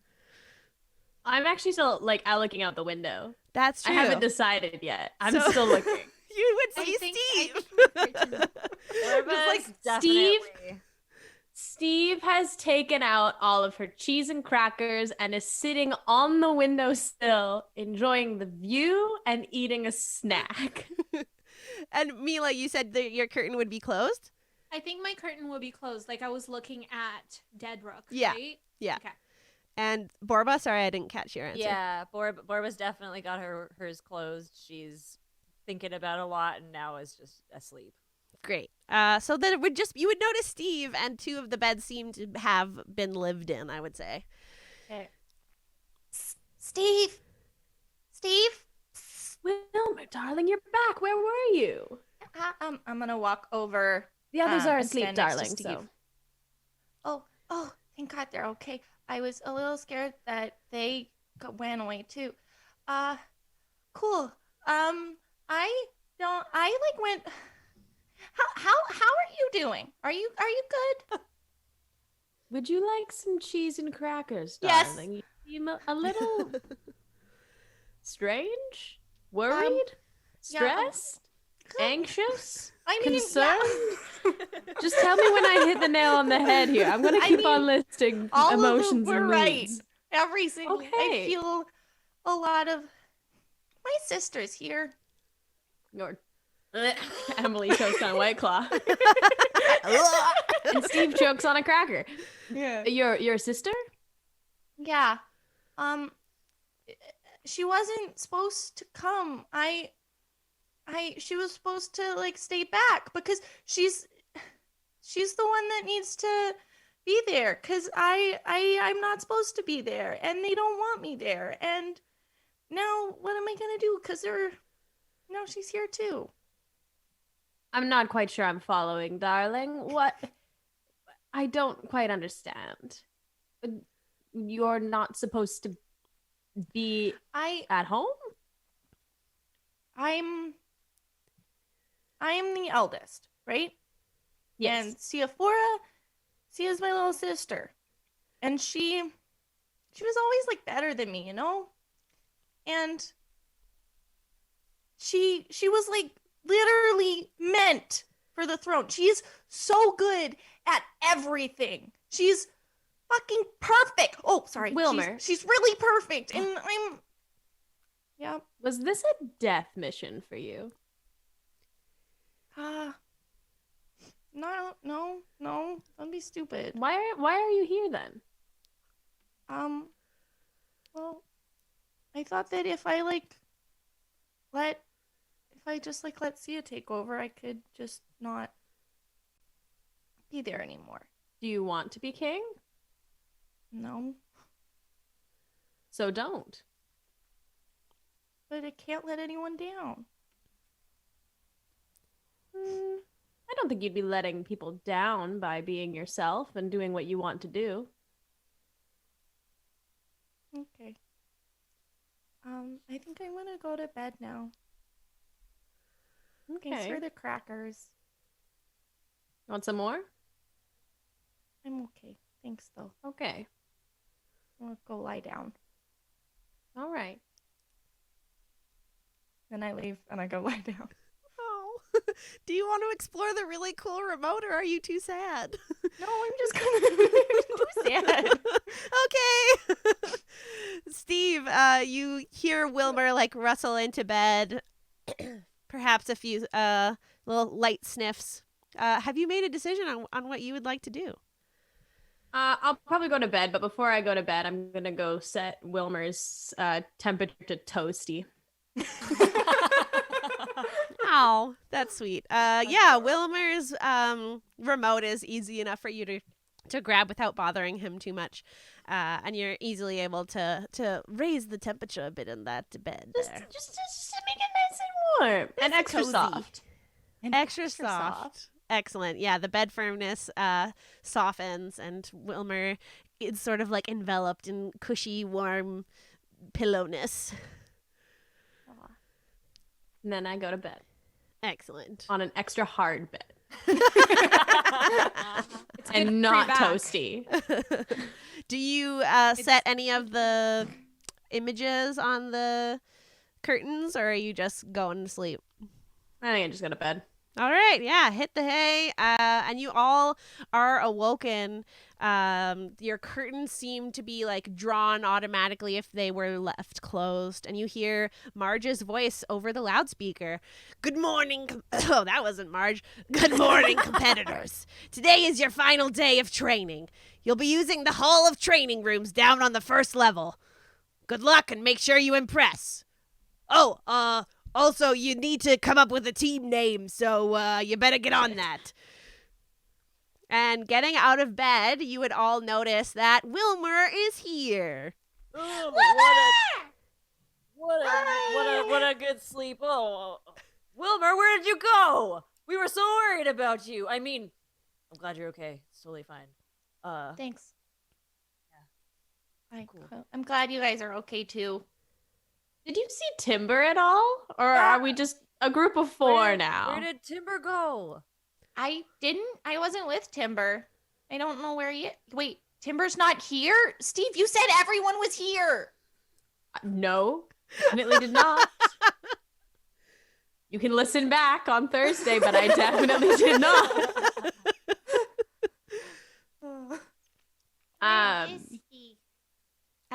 I'm actually still out looking out the window. That's true. I haven't decided yet. I'm So- still looking. You would see Steve. Steve has taken out all of her cheese and crackers and is sitting on the windowsill, enjoying the view and eating a snack. And Mila, you said that your curtain would be closed? I think my curtain will be closed. Like I was looking at Dead Rook, Yeah. right? Yeah. Okay. And Borba, sorry, I didn't catch your answer. Yeah, Borba's definitely got hers closed. She's thinking about a lot and now is just asleep. Great. So then you would notice Steve and 2 of the beds seem to have been lived in, I would say. Okay. Steve. Wilmer, darling, you're back. Where were you? I'm gonna walk over. The others are and asleep, stand next to darling. Steve. So Oh, thank God they're okay. I was a little scared that they went away too. Cool. I went. How are you doing? Are you good? would you like some cheese and crackers, Yes. darling? You seem a little strange, worried, stressed, anxious, I mean, concerned. Just tell me when I hit the nail on the head here. I'm gonna keep on listing all emotions of them were and right. moods. Every single. I Okay. feel a lot of. My sister's here. Or Emily chokes on a White Claw, and Steve chokes on a cracker. Yeah. Your sister? Yeah. She wasn't supposed to come. She was supposed to like stay back because she's the one that needs to be there because I'm not supposed to be there and they don't want me there. And now what am I gonna do? Because now she's here too. I'm not quite sure I'm following, darling. What? I don't quite understand. You're not supposed to be at home? I'm the eldest, right? Yes. And Sia's my little sister. And she was always like better than me, you know? And she was like literally meant for the throne. She's so good at everything. She's fucking perfect. Oh, sorry. Wilmer. She's really perfect. And yeah. Was this a death mission for you? No. Don't be stupid. Why are you here then? Well, I thought that if I just let Sia take over, I could just not be there anymore. Do you want to be king? No, So don't. but I can't let anyone down. I don't think you'd be letting people down by being yourself and doing what you want to do. Okay. I think I'm gonna go to bed now. Thanks for the crackers. Want some more? I'm okay. Thanks, though. Okay. I'm gonna go lie down. All right. Then I leave and I go lie down. Oh. Do you want to explore the really cool remote, or are you too sad? No, I'm just gonna too sad. Okay. Steve, you hear Wilmer like rustle into bed. Perhaps a few little light sniffs. Have you made a decision on what you would like to do? I'll probably go to bed, but before I go to bed, I'm gonna go set Wilmer's temperature to toasty. Oh, that's sweet. Yeah, Wilmer's remote is easy enough for you to grab without bothering him too much. And you're easily able to raise the temperature a bit in that bed there. Just to make it nice and warm and extra cozy. soft. Extra soft. Excellent. Yeah, the bed firmness softens, and Wilmer is sort of like enveloped in cushy, warm pillowness. And then I go to bed Excellent. on an extra hard bed. It's And not pre-back. toasty. Do you set any of the images on the curtains, or are you just going to sleep? I think I just go to bed. All right, yeah, hit the hay, and you all are awoken. Your curtains seem to be like drawn automatically if they were left closed, and you hear Marge's voice over the loudspeaker. Good morning. Oh, that wasn't Marge. Good morning, competitors. Today is your final day of training. You'll be using the Hall of Training Rooms down on the first level. Good luck and make sure you impress. Oh, Also, you need to come up with a team name, so you better get on that. And getting out of bed, you would all notice that Wilmer is here. Oh, what a good sleep. Oh, Wilmer, where did you go? We were so worried about you. I mean, I'm glad you're okay. It's totally fine. Thanks. Cool. I'm glad you guys are okay too. Did you see Timber at all? Or are we just a group of four now? Where did Timber go? I wasn't with Timber. I don't know where he. Wait, Timber's not here? Steve, you said everyone was here. No, definitely did not. You can listen back on Thursday, but I definitely did not. Where is he?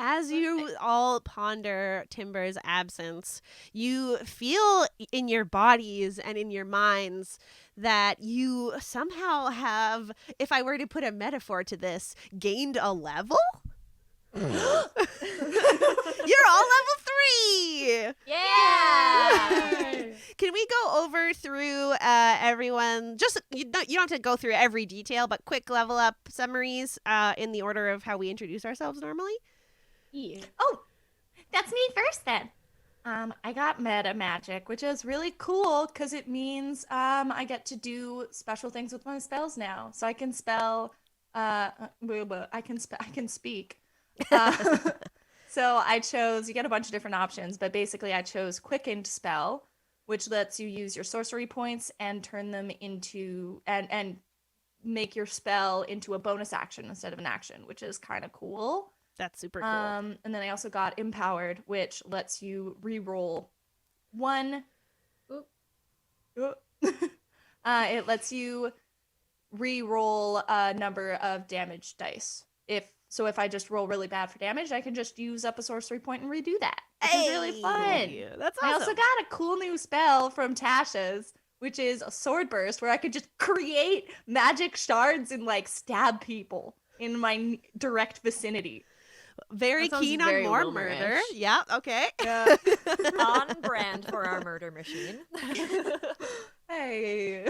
As you all ponder Timber's absence, you feel in your bodies and in your minds that you somehow have, if I were to put a metaphor to this, gained a level? You're all level 3! Yeah! Can we go over through everyone? Just you don't have to go through every detail, but quick level up summaries in the order of how we introduce ourselves normally. Yeah. Oh, that's me first then. I got meta magic, which is really cool because it means I get to do special things with my spells now. So I can spell I can speak. So I chose, you get a bunch of different options, but basically I chose Quickened spell, which lets you use your sorcery points and turn them into and make your spell into a bonus action instead of an action, which is kind of cool. That's super cool. And then I also got Empowered, which lets you re-roll one. It lets you re-roll a number of damage dice. If I just roll really bad for damage, I can just use up a sorcery point and redo that. Which is really fun. That's awesome. I also got a cool new spell from Tasha's, which is a sword burst, where I could just create magic shards and like stab people in my direct vicinity. Very That sounds keen very on more Wilmer-ish. murder. Yeah, okay. Yeah. On brand for our murder machine. Hey.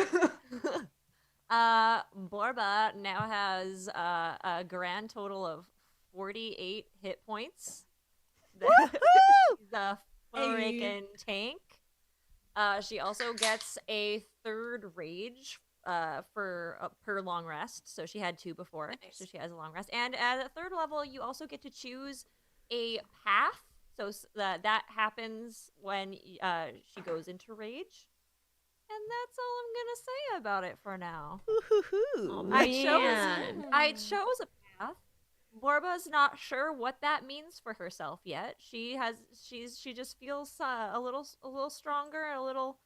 Borba now has a grand total of 48 hit points. She's a freaking tank. She also gets a third rage for per long rest. So she had 2 before. Nice. So she has a long rest. And at a third level, you also get to choose a path. So that happens when she goes into rage. And that's all I'm gonna say about it for now. Ooh. I chose a path. Borba's not sure what that means for herself yet. She just feels a little stronger, a little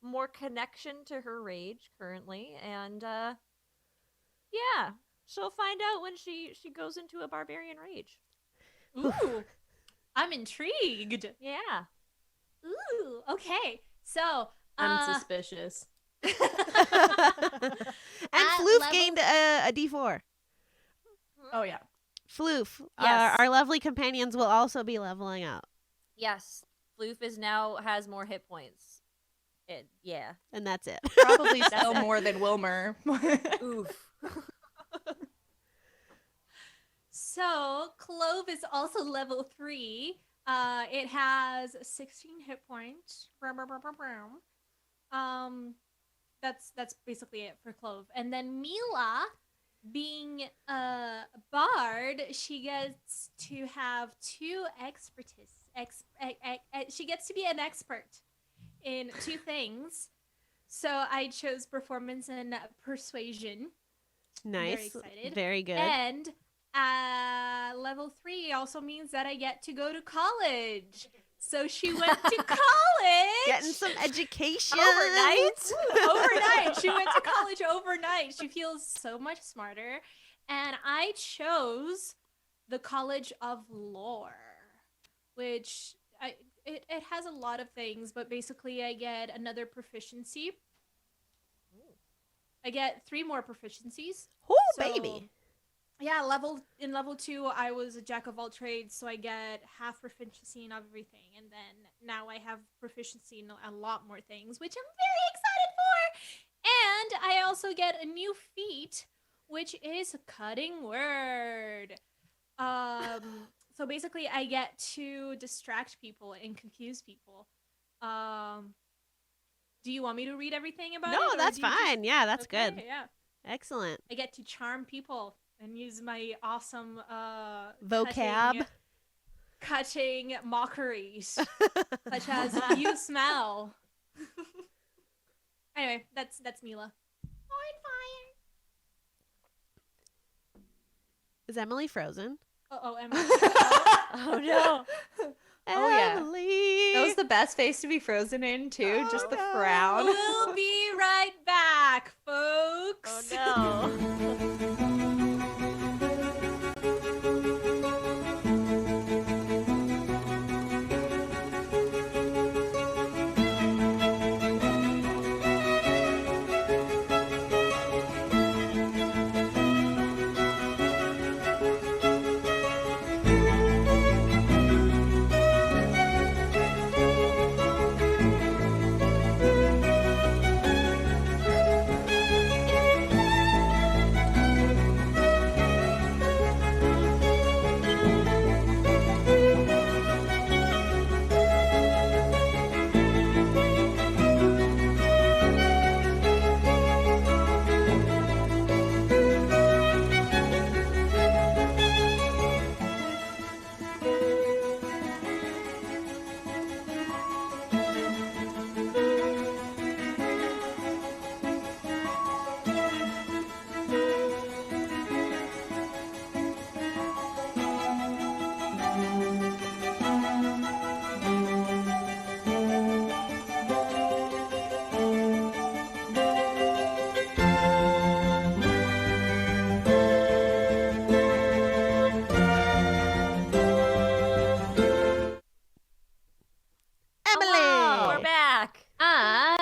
more connection to her rage currently, and yeah, she'll find out when she goes into a barbarian rage. Ooh, I'm intrigued. Yeah. Ooh, okay. So, I'm suspicious. And At Floof level- gained a D4. Oh yeah. Floof, Yes. our lovely companions will also be leveling up. Yes, Floof has more hit points. Yeah. And that's it. Probably still more than Wilmer. Oof. So, Clove is also level 3. It has 16 hit points. That's basically it for Clove. And then Mila, being a bard, she gets to have 2 expertise. She gets to be an expert in 2 things. So I chose performance and persuasion. Nice. Very excited. Very good. And level 3 also means that I get to go to college. So she went to college. Getting some education. Overnight? Overnight. She went to college overnight. She feels so much smarter. And I chose the College of Lore, which it has a lot of things, but basically I get another proficiency. I get 3 more proficiencies. Oh, So, baby. yeah, level 2, I was a jack of all trades, so I get half proficiency in everything, and then now I have proficiency in a lot more things, which I'm very excited for. And I also get a new feat, which is cutting word. So basically, I get to distract people and confuse people. Do you want me to read everything about it? No, or that's do you just- fine. Yeah, that's Okay, good. Yeah. Excellent. I get to charm people and use my awesome Vocab. cutting mockeries, such as "you smell." Anyway, that's Mila. Is Emily frozen? Oh, Emily. Oh no. Oh, yeah. Emily. That was the best face to be frozen in, too. Oh, Just the no. frown. We'll be right back, folks. Oh no. Emily. We're back.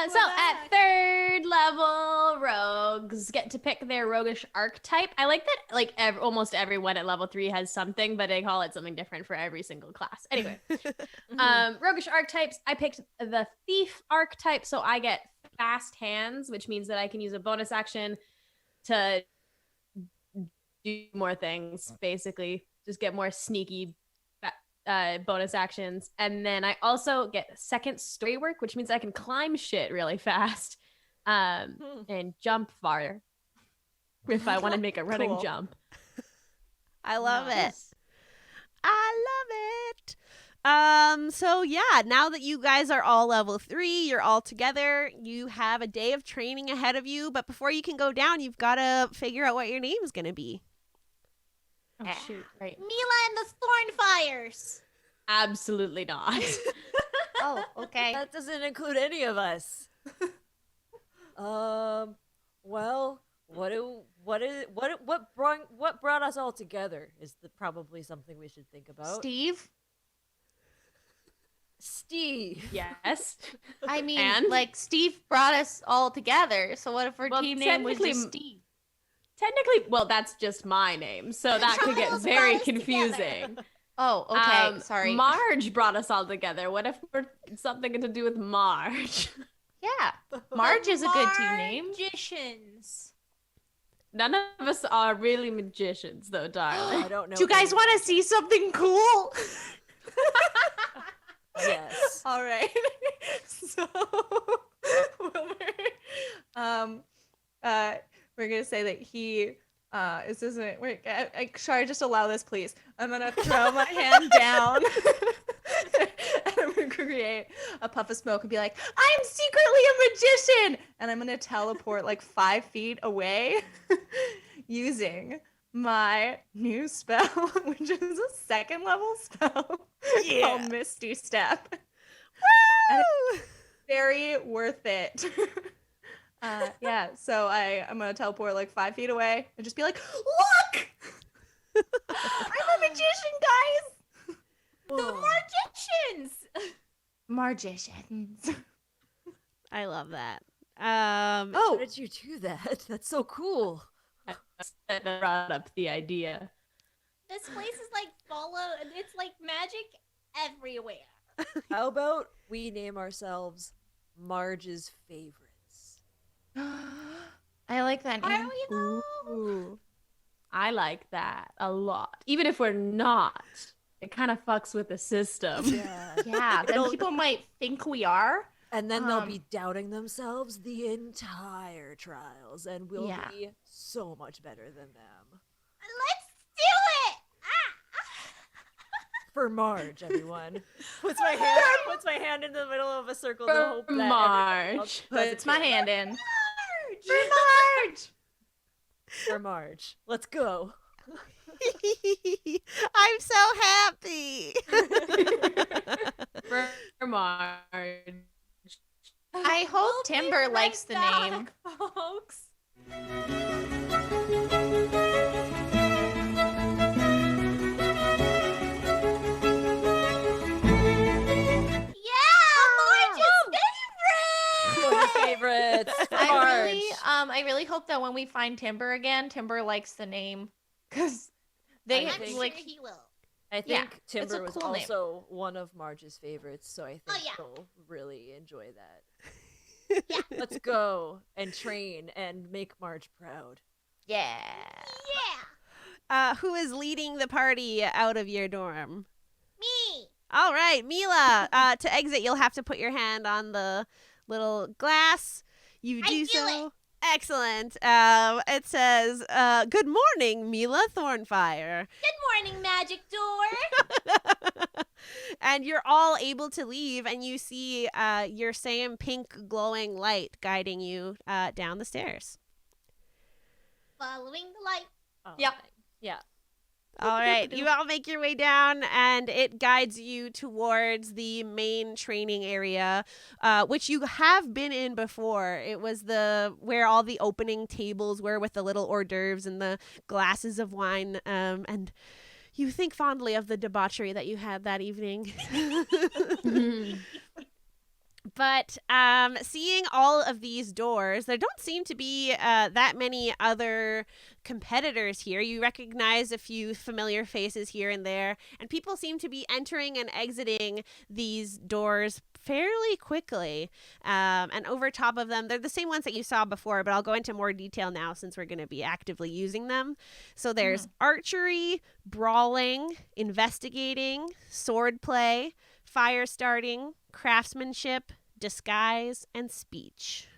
So at third level, rogues get to pick their roguish archetype. I like that, like almost everyone at level 3 has something, but they call it something different for every single class. Anyway, roguish archetypes. I picked the thief archetype, so I get fast hands, which means that I can use a bonus action to do more things. Basically, just get more sneaky bonus actions. And then I also get second story work, which means I can climb shit really fast and jump farther if I want to make a running Cool. jump. I love it. Nice. I love it. So yeah, now that you guys are all level 3, you're all together, you have a day of training ahead of you, but before you can go down, you've got to figure out what your name's going to be. Oh shoot, right. Mila and the Thornfires. Absolutely not. Oh, okay. That doesn't include any of us. Well, what brought us all together is probably something we should think about. Steve. Yes. I mean, And? like, Steve brought us all together. So what if our Well, team name was just technically- Steve? Technically, well, that's just my name, so that could get Charles very brought us confusing. Oh, okay. Sorry. Marge brought us all together. What if we're something to do with Marge? Yeah. Marge is a good team name. Magicians. None of us are really magicians, though, darling. I don't know. Do you guys want to see something cool? Yes. All right. So, Wilmer, we're gonna say that he this isn't. Wait, sorry, just allow this, please. I'm gonna throw my hand down, and I'm gonna create a puff of smoke and be like, "I'm secretly a magician," and I'm gonna teleport like 5 feet away, using my new spell, which is a 2nd level spell called Misty Step. And it's very worth it. Yeah, so I'm gonna teleport like 5 feet away and just be like, "Look! I'm a magician, guys! The magicians. Magicians." I love that. How Oh, did you do that? That's so cool. that brought up the idea. This place is like it's like magic everywhere. How about we name ourselves Marge's Favorites? I like that name. Are we though? Ooh. I like that a lot. Even if we're not, it kind of fucks with the system. Yeah, then people might think we are. And then they'll be doubting themselves the entire trials, and we'll be so much better than them. Let's do it! For Marge, everyone. Puts my hand in the middle of a circle to For hope that Marge. Puts my hand in. Marge! For Marge! For Marge. Let's go. I'm so happy. For Marge. I hope Timber likes the name. Folks. Favorites. I really hope that when we find Timber again, Timber likes the name, because they I'm sure like. he will. I think it's a Timber was cool name. also one of Marge's favorites, so I think yeah. he'll really enjoy that. Yeah. Let's go and train and make Marge proud. Yeah. Yeah. Who is leading the party out of your dorm? Me. All right, Mila. To exit, you'll have to put your hand on the little glass. You I do do so. Excellent. It says, "Good morning, Mila Thornfire." Good morning, magic door. And you're all able to leave, and you see your same pink glowing light guiding you down the stairs. Following the light. Oh, Yep. Yeah. All right, you all make your way down, and it guides you towards the main training area, which you have been in before. It was where all the opening tables were with the little hors d'oeuvres and the glasses of wine, and you think fondly of the debauchery that you had that evening. But seeing all of these doors, there don't seem to be that many other competitors here. You recognize a few familiar faces here and there, and people seem to be entering and exiting these doors fairly quickly. And over top of them, they're the same ones that you saw before, but I'll go into more detail now since we're going to be actively using them. So there's archery, brawling, investigating, swordplay, fire starting, craftsmanship, disguise, and speech.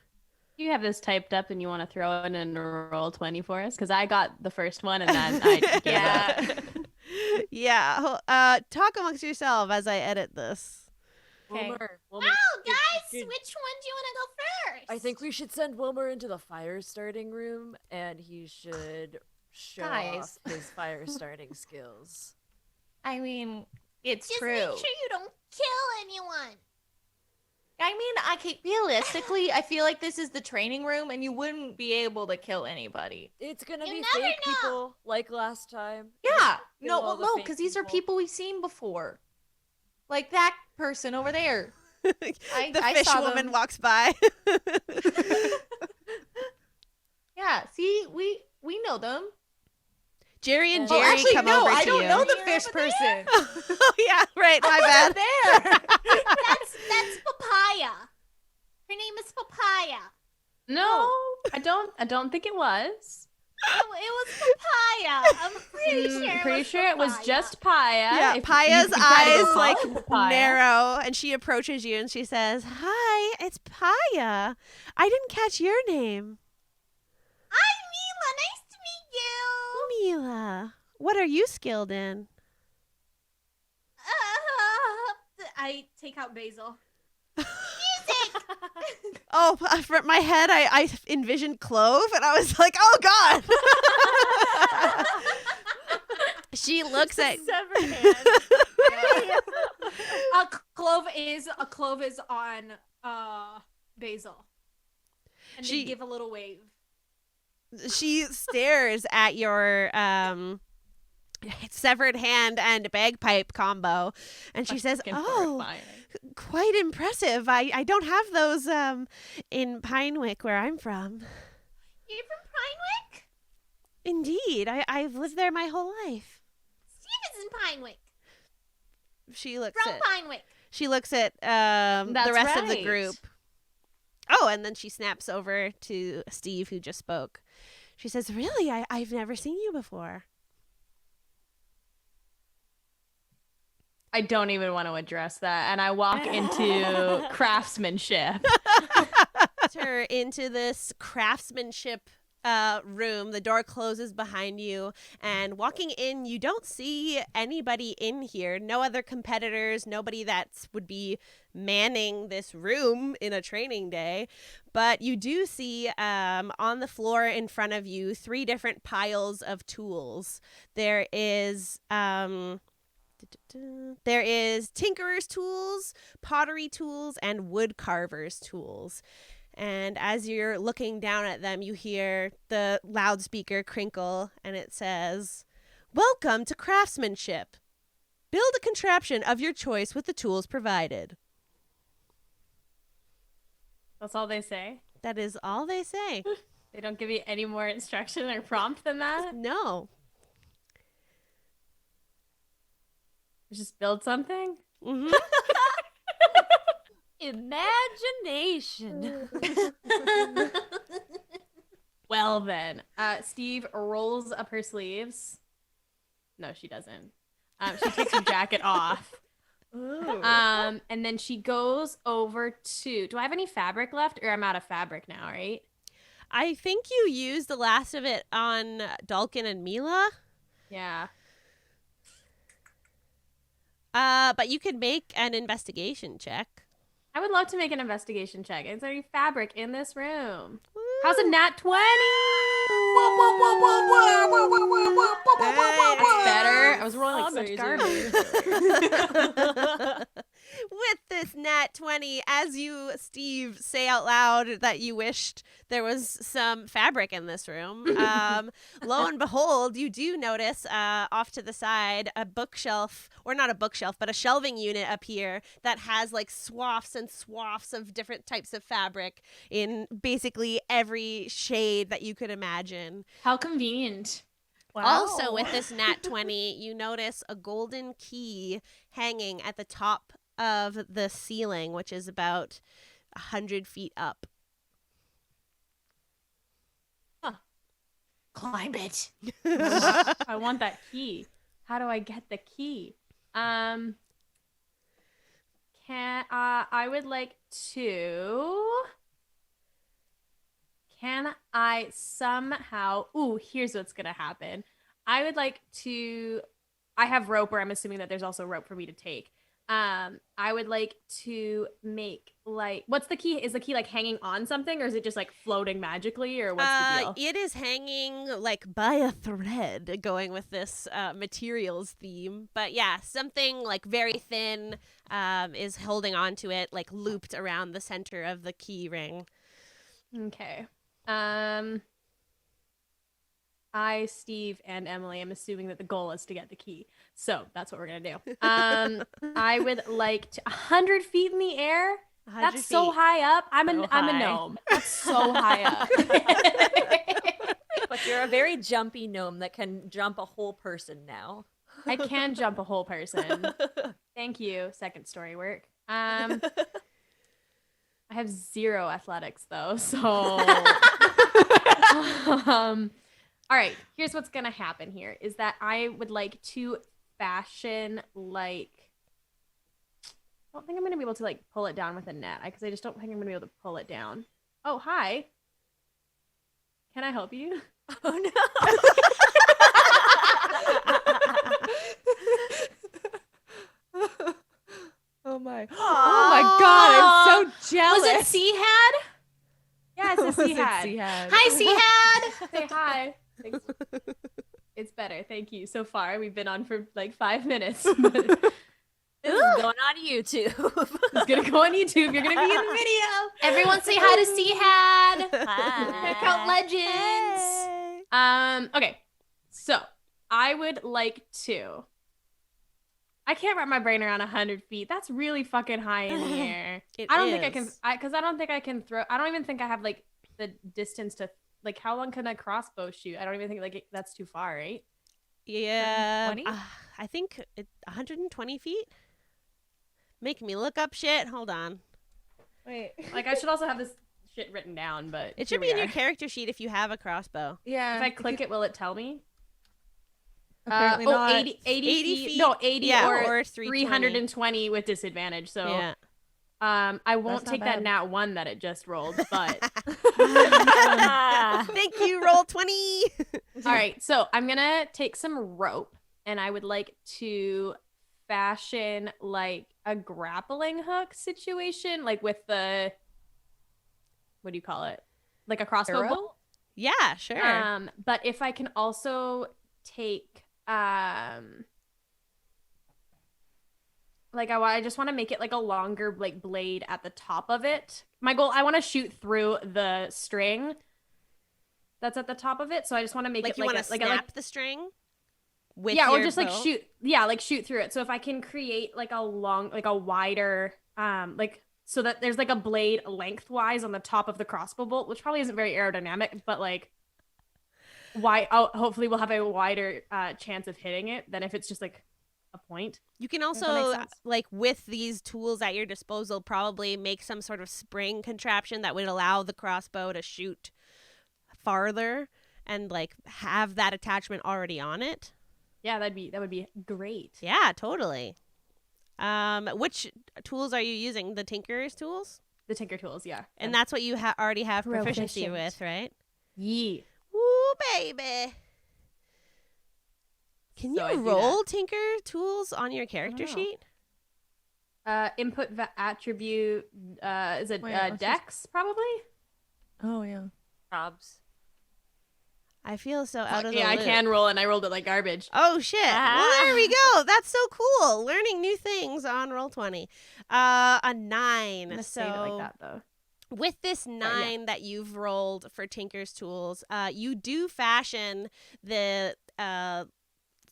You have this typed up and you want to throw it in a roll 20 for us? Because I got the first one and then I gave up. Yeah. Talk amongst yourself as I edit this. Okay. Wilmer, Oh, guys, did- which one do you want to go first? I think we should send Wilmer into the fire starting room, and he should show Guys. off his fire starting skills. I mean, it's Just true. make sure you don't kill anyone. I mean, realistically, I feel like this is the training room, and you wouldn't be able to kill anybody. It's gonna You be never fake know. people like last time. Yeah, Kill all the no, fake because these are people we've seen before, like that person over there. The I fish saw woman them. walks by. Yeah, see, we know them. Jerry and Well, Jerry actually, come no, over I to don't you. know the You're fish over there? person. Oh yeah, right. My bad. There. That's Papaya. Her name is Papaya. No, I don't think it was. It was Papaya. I'm pretty sure. Pretty sure it was Papaya. just Paya. Yeah, If Paya's you try to go eyes call like it Papaya. narrow, and she approaches you and she says, "Hi, it's Paya. I didn't catch your name, I'm Mila. Nice to meet you. Mila. What are you skilled in?" I take out Basil. Oh, from my head, I envisioned Clove, and I was like, "Oh God." She looks at. Severed hand. A clove is on Basil, and She- they give a little wave. She stares at your severed hand and bagpipe combo, and she says, Fucking "Oh, horrifying. quite impressive. I don't have those in Pinewick where I'm from." You're from Pinewick? Indeed, I've lived there my whole life. Steve is in Pinewick. She looks From at Pinewick. the rest of the right. group. Oh, and then she snaps over to Steve, who just spoke. She says, "Really? I've never seen you before." I don't even want to address that. And I walk into craftsmanship. Her into this craftsmanship room. The door closes behind you, and walking in, you don't see anybody in here. No other competitors, nobody that would be manning this room in a training day. But you do see on the floor in front of you 3 different piles of tools. There is tinkerer's tools, pottery tools, and wood carver's tools. And as you're looking down at them, you hear the loudspeaker crinkle, and it says, "Welcome to craftsmanship. Build a contraption of your choice with the tools provided." That's all they say. That is all they say. They don't give you any more instruction or prompt than that. No. Just build something. Mm-hmm. Imagination. Well then, Steve rolls up her sleeves. No, she doesn't. She takes her jacket off. Ooh. And then she goes over to. Do I have any fabric left, or I'm out of fabric now? Right? I think you used the last of it on Dalkin and Mila. Yeah. But you could make an investigation check. I would love to make an investigation check. Is there any fabric in this room? How's a nat 20? That's better. I was rolling like such garbage. With this nat 20, as you, Steve, say out loud that you wished there was some fabric in this room, lo and behold, you do notice off to the side a bookshelf, or not a bookshelf, but a shelving unit up here that has like swaths and swaths of different types of fabric in basically every shade that you could imagine. How convenient. Also, with this nat 20, you notice a golden key hanging at the top of the ceiling, which is about 100 feet up. Climb it. I want that key. How do I get the key? I would like to. Can I somehow? Ooh, here's what's gonna happen. I would like to. I have rope, or I'm assuming that there's also rope for me to take. I would like to make like, what's the key? Is the key like hanging on something, or is it just like floating magically, or what's the deal? It is hanging like by a thread, going with this materials theme. But yeah, something like very thin is holding on to it, like looped around the center of the key ring. Okay. I, Steve, and Emily am assuming that the goal is to get the key. So that's what we're going to do. I would like to 100 feet in the air. That's so high up. I'm a gnome. That's so high up. But you're a very jumpy gnome that can jump a whole person now. I can jump a whole person. Thank you. Second story work. I have 0 athletics though, so all right, here's what's gonna happen here is that I would like to fashion like, I don't think I'm gonna be able to like pull it down with a net because I just don't think I'm gonna be able to pull it down. Oh, hi. Can I help you? Oh no. Oh my god, I'm so jealous. Was it Seahad? Yeah, it's a Seahad. Hi, Seahad. Say hi. Thanks. It's better. Thank you. So far, we've been on for like 5 minutes. But This is going on YouTube. it's going to go on YouTube. You're going to be in the video. Everyone say hi to Seahad. Hi. Check out Legends. Hey. Okay. So, I would like to. I can't wrap my brain around 100 feet. That's really fucking high in the air. I don't think I can, because I don't think I can throw. I don't even think I have like the distance to like how long can a crossbow shoot? I don't even think like that's too far, right? Yeah. 20? I think 120 feet. Make me look up shit. Hold on. Wait. Like I should also have this shit written down, but It should be in your character sheet if you have a crossbow. Yeah. if I click it, will it tell me? Apparently not. 80 80 feet. No, 80 Yeah, or or 320 with disadvantage. So Yeah. I won't not take that bad. nat 1 that it just rolled, but Thank you. Roll 20. all right. So I'm gonna take some rope, and I would like to fashion like a grappling hook situation, like with the what do you call it? Like a crossbow Arrow? bolt. Yeah, sure. But if I can also take like I just want to make it like a longer like blade at the top of it. My goal, I want to shoot through the string that's at the top of it. So I just want to make Like it you like want to a, snap the string with yeah, or your just like bow? shoot, like shoot through it. So if I can create like a long, like a wider, like so that there's like a blade lengthwise on the top of the crossbow bolt, which probably isn't very aerodynamic, but like hopefully we'll have a wider chance of hitting it than if it's just like a point. You can that also, make sense? like, with these tools at your disposal, probably make some sort of spring contraption that would allow the crossbow to shoot farther and, like, have that attachment already on it. Yeah, that would be great. Yeah, totally. Which tools are you using? The Tinker's tools? The Tinker tools, yeah. And that's what you already have proficiency Proficient. with, right? Yeah. Woo, baby. Can So I you do roll Tinker tools on your character know. sheet? Input attribute, is it Wait, let's just- Dex, probably? Oh yeah. Probs. I feel so out of the Yeah, I loop. can roll, and I rolled it like garbage. Oh shit! Well, there we go. That's so cool. Learning new things on Roll20. A 9. I'm gonna So save it like that, though. with this 9 that you've rolled for Tinker's tools, you do fashion the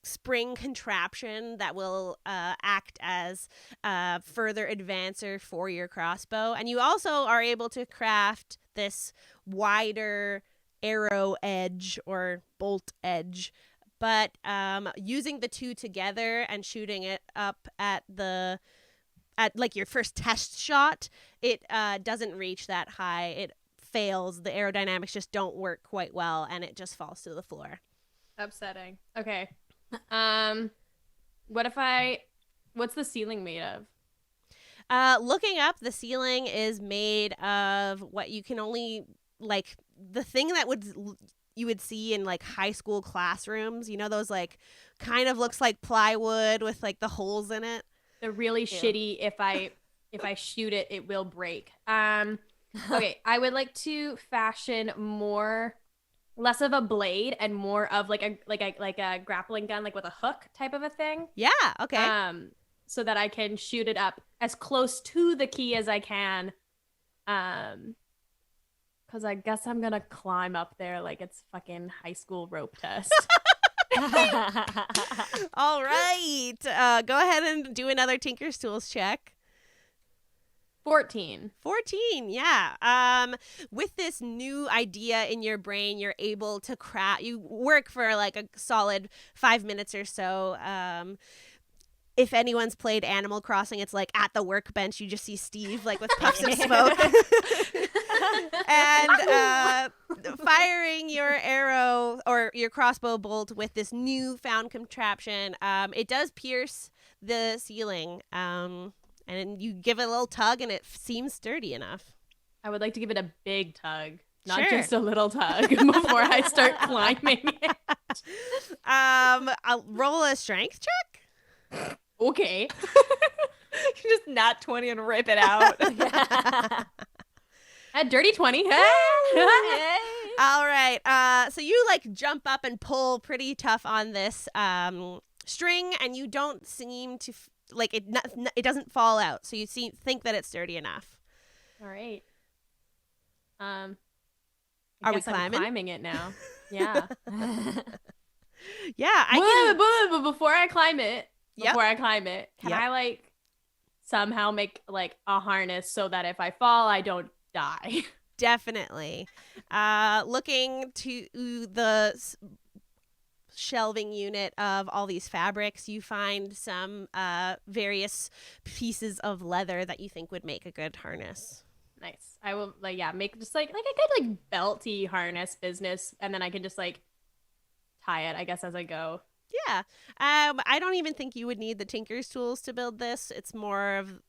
spring contraption that will act as a further advancer for your crossbow, and you also are able to craft this wider arrow edge or bolt edge, but using the two together and shooting it up at like your first test shot, it doesn't reach that high. It fails. The aerodynamics just don't work quite well, and it just falls to the floor. Upsetting. Okay. What's the ceiling made of? Looking up, the ceiling is made of what you can only, like, the thing that you would see in, like, high school classrooms. You know, those, like, kind of looks like plywood with, like, the holes in it. The really shitty, if I shoot it, it will break. Okay, I would like to fashion less of a blade and more of like a grappling gun, like with a hook type of a thing. Yeah, okay. So that I can shoot it up as close to the key as I can. Because I guess I'm gonna climb up there like it's fucking high school rope test. All right. Go ahead and do another Tinker's Tools check. 14. 14, yeah. With this new idea in your brain, you're able to you work for like a solid 5 minutes or so. If anyone's played Animal Crossing, it's like at the workbench, you just see Steve like with puffs of smoke. And firing your arrow or your crossbow bolt with this newfound contraption, it does pierce the ceiling. And you give it a little tug, and it seems sturdy enough. I would like to give it a big tug, not Sure. just a little tug, before I start climbing it. I'll roll a strength check. Okay. You just nat 20 and rip it out. A dirty 20. All right. So you like jump up and pull pretty tough on this string, and you don't seem to it doesn't fall out. So you think that it's sturdy enough. All right. Are we guess I'm climbing? climbing it now. Yeah. Yeah, I But before I climb it, Yep. can Yep. I like somehow make like a harness so that if I fall, I don't die? Definitely. Looking to the shelving unit of all these fabrics, you find some various pieces of leather that you think would make a good harness. Nice. I will make just like a good belty harness business, and then I can just tie it, I guess, as I go. Yeah. I don't even think you would need the tinker's tools to build this. It's more of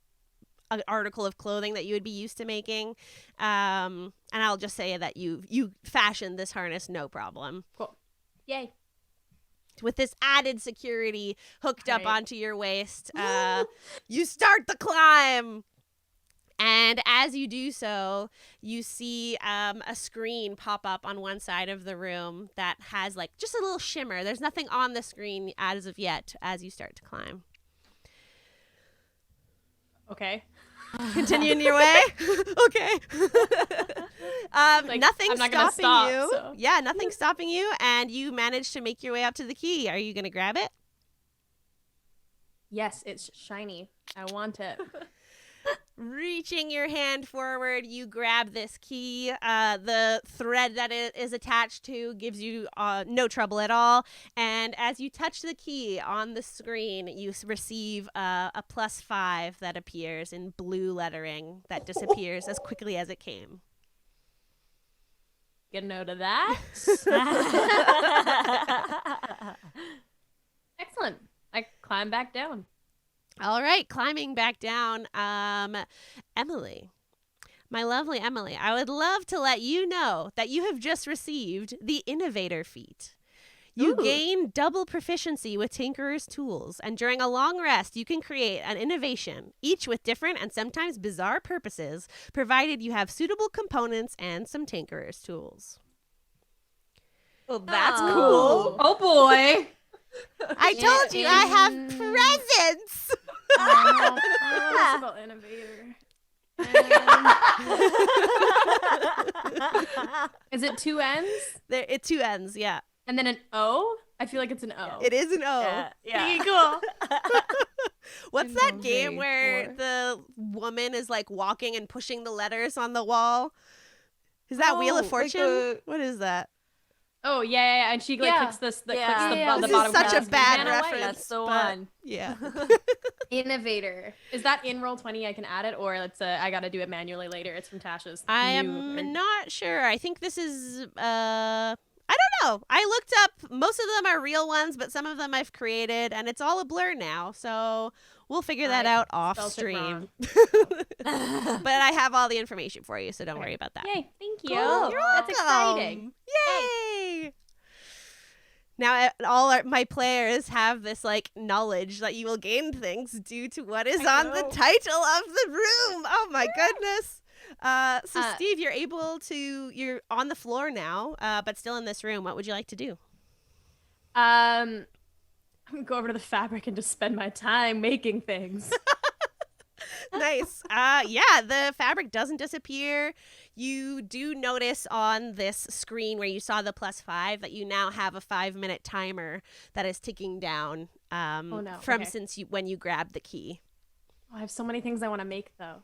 an article of clothing that you would be used to making. And I'll just say that you fashioned this harness no problem. Cool. Yay. With this added security hooked up Right. onto your waist, you start the climb. And as you do so, you see a screen pop up on one side of the room that has just a little shimmer. There's nothing on the screen as of yet as you start to climb. Okay. Continuing your way? Okay. Nothing I'm not stopping gonna stop, you. so. Yeah, nothing stopping you, and you manage to make your way up to the key. Are you going to grab it? Yes, it's shiny. I want it. Reaching your hand forward, you grab this key. The thread that it is attached to gives you no trouble at all. And as you touch the key on the screen, you receive a +5 that appears in blue lettering that disappears as quickly as it came. Get a note of that. Excellent. I climb back down. All right, climbing back down. Emily, my lovely Emily, I would love to let you know that you have just received the Innovator feat. You Ooh. gain double proficiency with Tinkerer's tools, and during a long rest, you can create an innovation, each with different and sometimes bizarre purposes, provided you have suitable components and some Tinkerer's tools. Well, that's Oh. cool. Oh boy. I told you I have presents! About Innovator. Is it 2 N's? It 2 ends, yeah. And then an O? I feel like it's an O. It is an O. Yeah. Pretty cool. What's that game Innovator. where the woman is walking and pushing the letters on the wall? Is that Wheel of Oh, Fortune? What is that? Oh yeah. And she clicks this. Yeah. Clicks Yeah. the This bottom. is such a clicks bad Banana White. reference. That's the but- one. Yeah. Innovator. Is that in Roll20? I can add it, or I gotta do it manually later. It's from Tasha's. I new- am not sure. I think this is I don't know. I looked up, most of them are real ones, but some of them I've created, and it's all a blur now. So we'll figure that Right. out off Spelled it stream. wrong. But I have all the information for you, so don't worry about that. Yay! Thank you. Cool. You're That's exciting. Yay! Now my players have this knowledge that you will gain things due to what is on the title of the room. Oh my goodness. So Steve, you're on the floor now, but still in this room. What would you like to do? I'm gonna go over to the fabric and just spend my time making things. Nice. Yeah, the fabric doesn't disappear. You do notice on this screen where you saw the +5 that you now have a 5-minute timer that is ticking down from okay. when you grabbed the key. I have so many things I want to make though.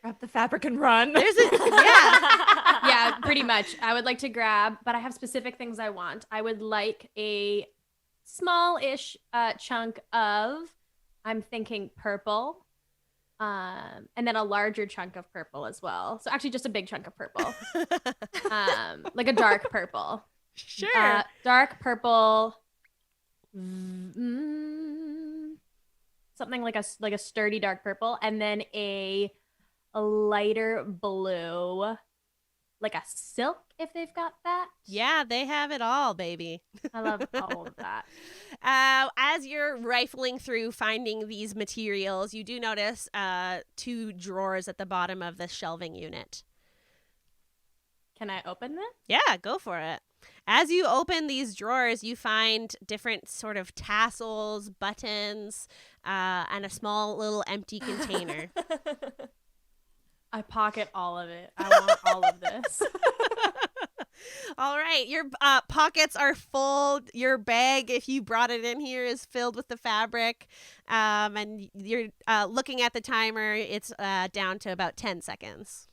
Grab the fabric and run. Yeah, pretty much. I would like to grab, but I have specific things I want. I would like a small-ish chunk of, I'm thinking purple, and then a larger chunk of purple as well. So actually just a big chunk of purple, like a dark purple. Sure. Dark purple, something like a sturdy dark purple, and then a lighter blue, like a silk, if they've got that. Yeah, they have it all, baby. I love all of that. As you're rifling through finding these materials, you do notice 2 drawers at the bottom of the shelving unit. Can I open them? Yeah, go for it. As you open these drawers, you find different sort of tassels, buttons, and a small little empty container. I pocket all of it. I want all of this. All right, your pockets are full. Your bag, if you brought it in here, is filled with the fabric. And you're looking at the timer. It's down to about 10 seconds.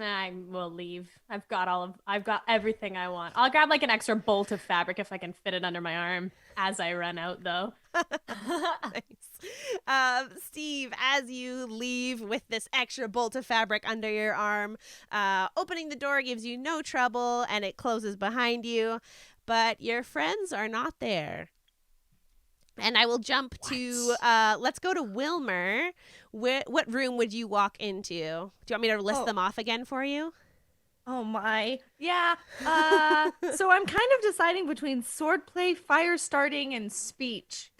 I will leave. I've got everything I want. I'll grab like an extra bolt of fabric if I can fit it under my arm as I run out, though. Nice. Steve, as you leave with this extra bolt of fabric under your arm, opening the door gives you no trouble and it closes behind you, but your friends are not there. And I will jump to, let's go to Wilmer. What room would you walk into? Do you want me to list them off again for you? Oh my. Yeah. So I'm kind of deciding between swordplay, fire starting, and speech.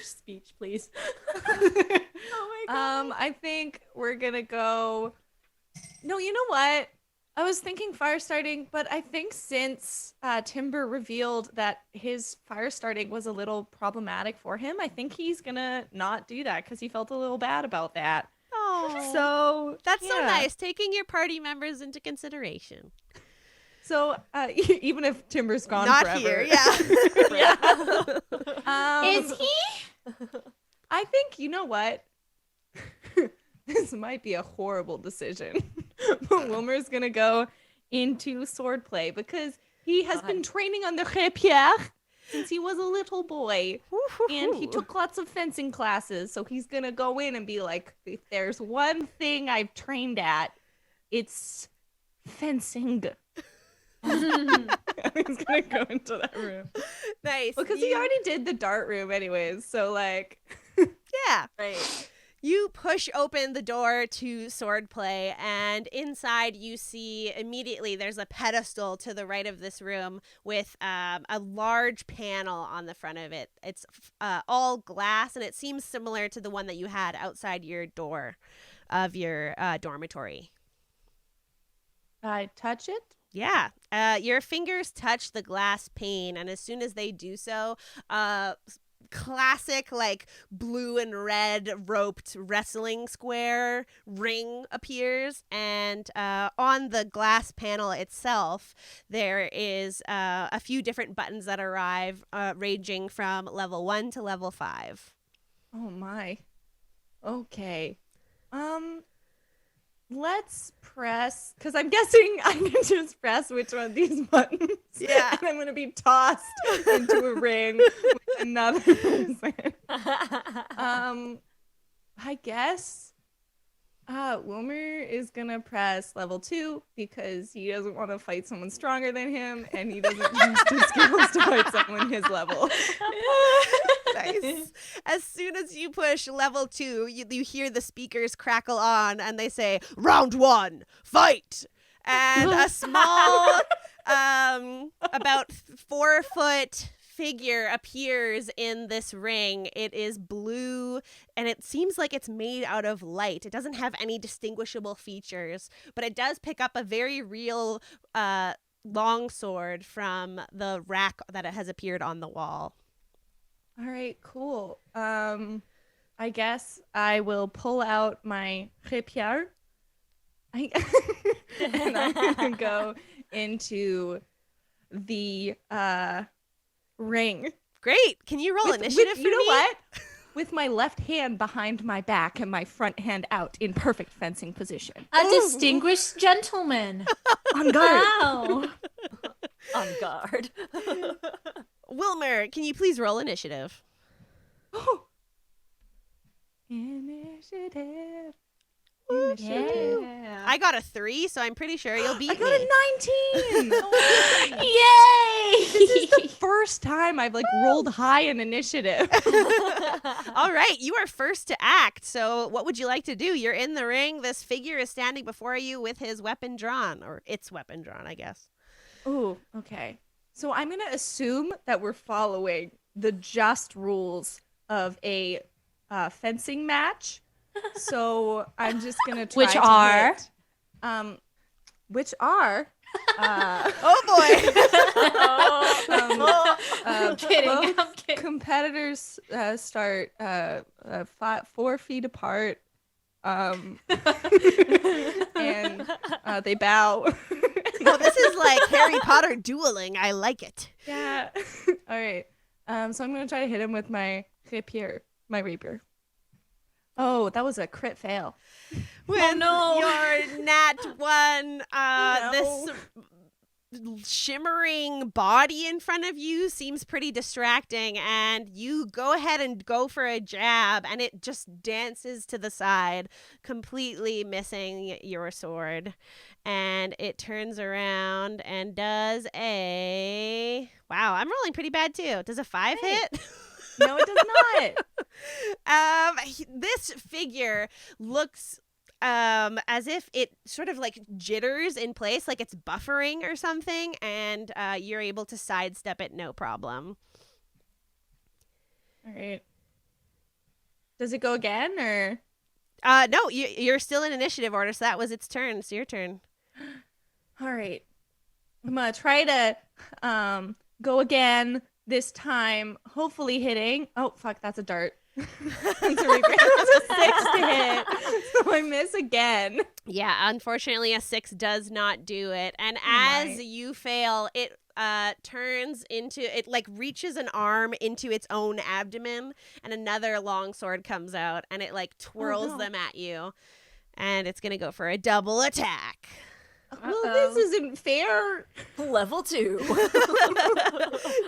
Speech, please. Oh my god. I think we're gonna go. No, you know what? I was thinking fire starting, but I think since Timber revealed that his fire starting was a little problematic for him, I think he's gonna not do that because he felt a little bad about that. Oh, So that's so yeah. nice, taking your party members into consideration. So even if Timber's gone Not forever, here, yeah. Is he? I think, you know what? This might be a horrible decision. But Wilmer's going to go into swordplay because he has been training on the rapier since he was a little boy. And he took lots of fencing classes. So he's going to go in and be like, if there's one thing I've trained at, it's fencing. He's going to go into that room. Nice. Because he already did the dart room anyways. So like... Yeah. Right. You push open the door to swordplay, and inside you see immediately there's a pedestal to the right of this room with a large panel on the front of it. It's all glass, and it seems similar to the one that you had outside your door of your dormitory. I touch it? Yeah. Your fingers touch the glass pane, and as soon as they do so, classic like blue and red roped wrestling square ring appears, and on the glass panel itself there is a few different buttons that arrive, ranging from level 1 to level 5. Oh my. Okay. Let's press, because I'm guessing I can just press which one of these buttons. Yeah. And I'm going to be tossed into a ring with another person. I guess Wilmer is going to press level 2 because he doesn't want to fight someone stronger than him, and he doesn't use his skills to fight someone his level. Nice. As soon as you push level 2, you hear the speakers crackle on, and they say, "Round 1, fight!" And a small, about 4-foot figure appears in this ring. It is blue, and it seems like it's made out of light. It doesn't have any distinguishable features, but it does pick up a very real long sword from the rack that has appeared on the wall. All right, cool. I guess I will pull out my rapier. And I'm going to go into the ring. Great. Can you roll initiative for you know me? what? With my left hand behind my back and my front hand out in perfect fencing position. A distinguished gentleman. On guard. Wow. On guard. Wilmer, can you please roll initiative? Oh. Initiative. Yeah. I got a 3, so I'm pretty sure you'll beat I got me. a 19. Yay! This is the first time I've like rolled high in initiative. All right, you are first to act. So what would you like to do? You're in the ring. This figure is standing before you with his weapon drawn, or its weapon drawn, I guess. Oh, okay. So I'm going to assume that we're following the just rules of a fencing match. So I'm just going to try Which to are? hit, which are Oh boy. I'm kidding. both I'm kidding. competitors start 4 feet apart, and they bow. Oh, this is like Harry Potter dueling. I like it. Yeah. All right. So I'm gonna try to hit him with my rapier. Oh, that was a crit fail. With your nat 1, this shimmering body in front of you seems pretty distracting, and you go ahead and go for a jab, and it just dances to the side, completely missing your sword. And it turns around and does a... Wow, I'm rolling pretty bad too. Does a 5 hit? No, it does not. This figure looks as if it sort of like jitters in place, like it's buffering or something, and you're able to sidestep it no problem. All right. Does it go again, or? No, you're still in initiative order, so that was its turn. It's your turn. All right. I'm gonna try to go again this time, hopefully hitting. Oh, fuck, that's a dart. That's a 6 to hit, so I miss again. Yeah, unfortunately, a 6 does not do it. And as you fail, it turns into, it like reaches an arm into its own abdomen, and another long sword comes out, and it like twirls them at you. And it's gonna go for a double attack. Well, this isn't fair. Level 2.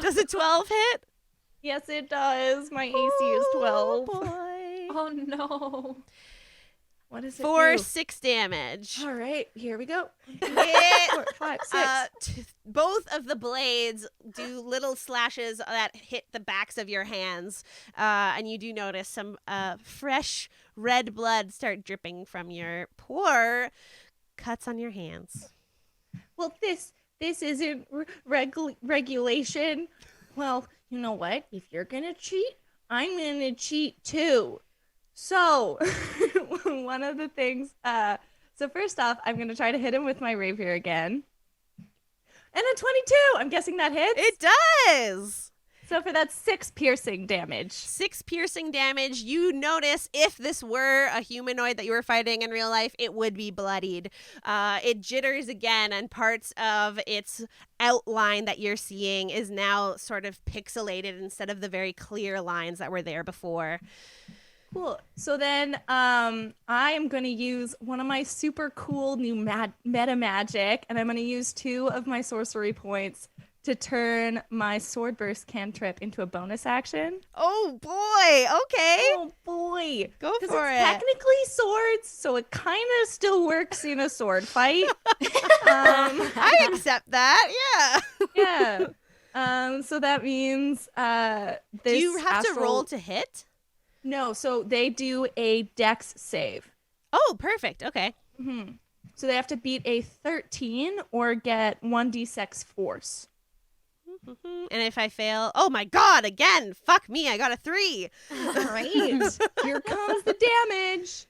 Does a 12 hit? Yes, it does. My AC is 12. Boy. Oh no. What is it? For 6 damage. All right, here we go. It, 4, 5, 6. both of the blades do little slashes that hit the backs of your hands, and you do notice some fresh red blood start dripping from your poor cuts on your hands. Well, this isn't regulation. Well, you know what? If you're gonna cheat, I'm gonna cheat too. So, one of the things. So first off, I'm gonna try to hit him with my rapier again. And a 22. I'm guessing that hits. It does. So for that 6 piercing damage. 6 piercing damage. You notice if this were a humanoid that you were fighting in real life, it would be bloodied. It jitters again, and parts of its outline that you're seeing is now sort of pixelated instead of the very clear lines that were there before. Cool. So then I am going to use one of my super cool new meta magic, and I'm going to use 2 of my sorcery points to turn my sword burst cantrip into a bonus action. Oh boy, okay. Oh boy. Go for it's it. Technically swords, so it kind of still works in a sword fight. I accept that, yeah. Yeah. So that means this Do you have to roll to hit? No, so they do a dex save. Oh, perfect, okay. Mm-hmm. So they have to beat a 13 or get 1d6 force. And if I fail, oh my god, again, fuck me, I got a 3. All right, here comes the damage.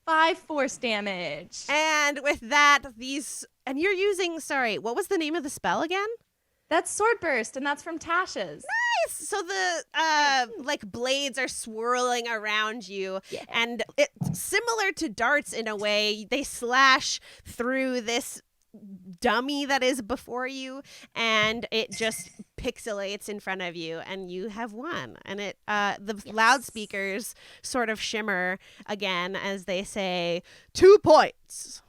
5 force damage. And with that, and you're using, what was the name of the spell again? That's sword burst, and that's from Tasha's. Nice. So the like blades are swirling around you, and it's similar to darts in a way. They slash through this dummy that is before you, and it just pixelates in front of you, and you have won. And it the loudspeakers sort of shimmer again as they say 2 points.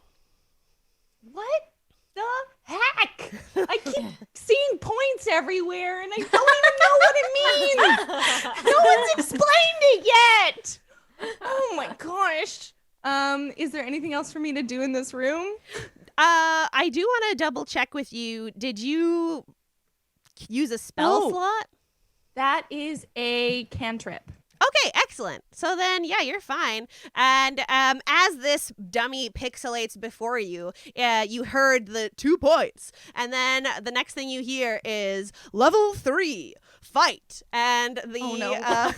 What the heck? I keep seeing points everywhere, and I don't even know what it means. No one's explained it yet. Oh my gosh. Is there anything else for me to do in this room? I do want to double check with you. Did you use a spell slot? That is a cantrip. Okay, excellent. So then, yeah, you're fine. And as this dummy pixelates before you, you heard the 2 points. And then the next thing you hear is level 3, fight. And the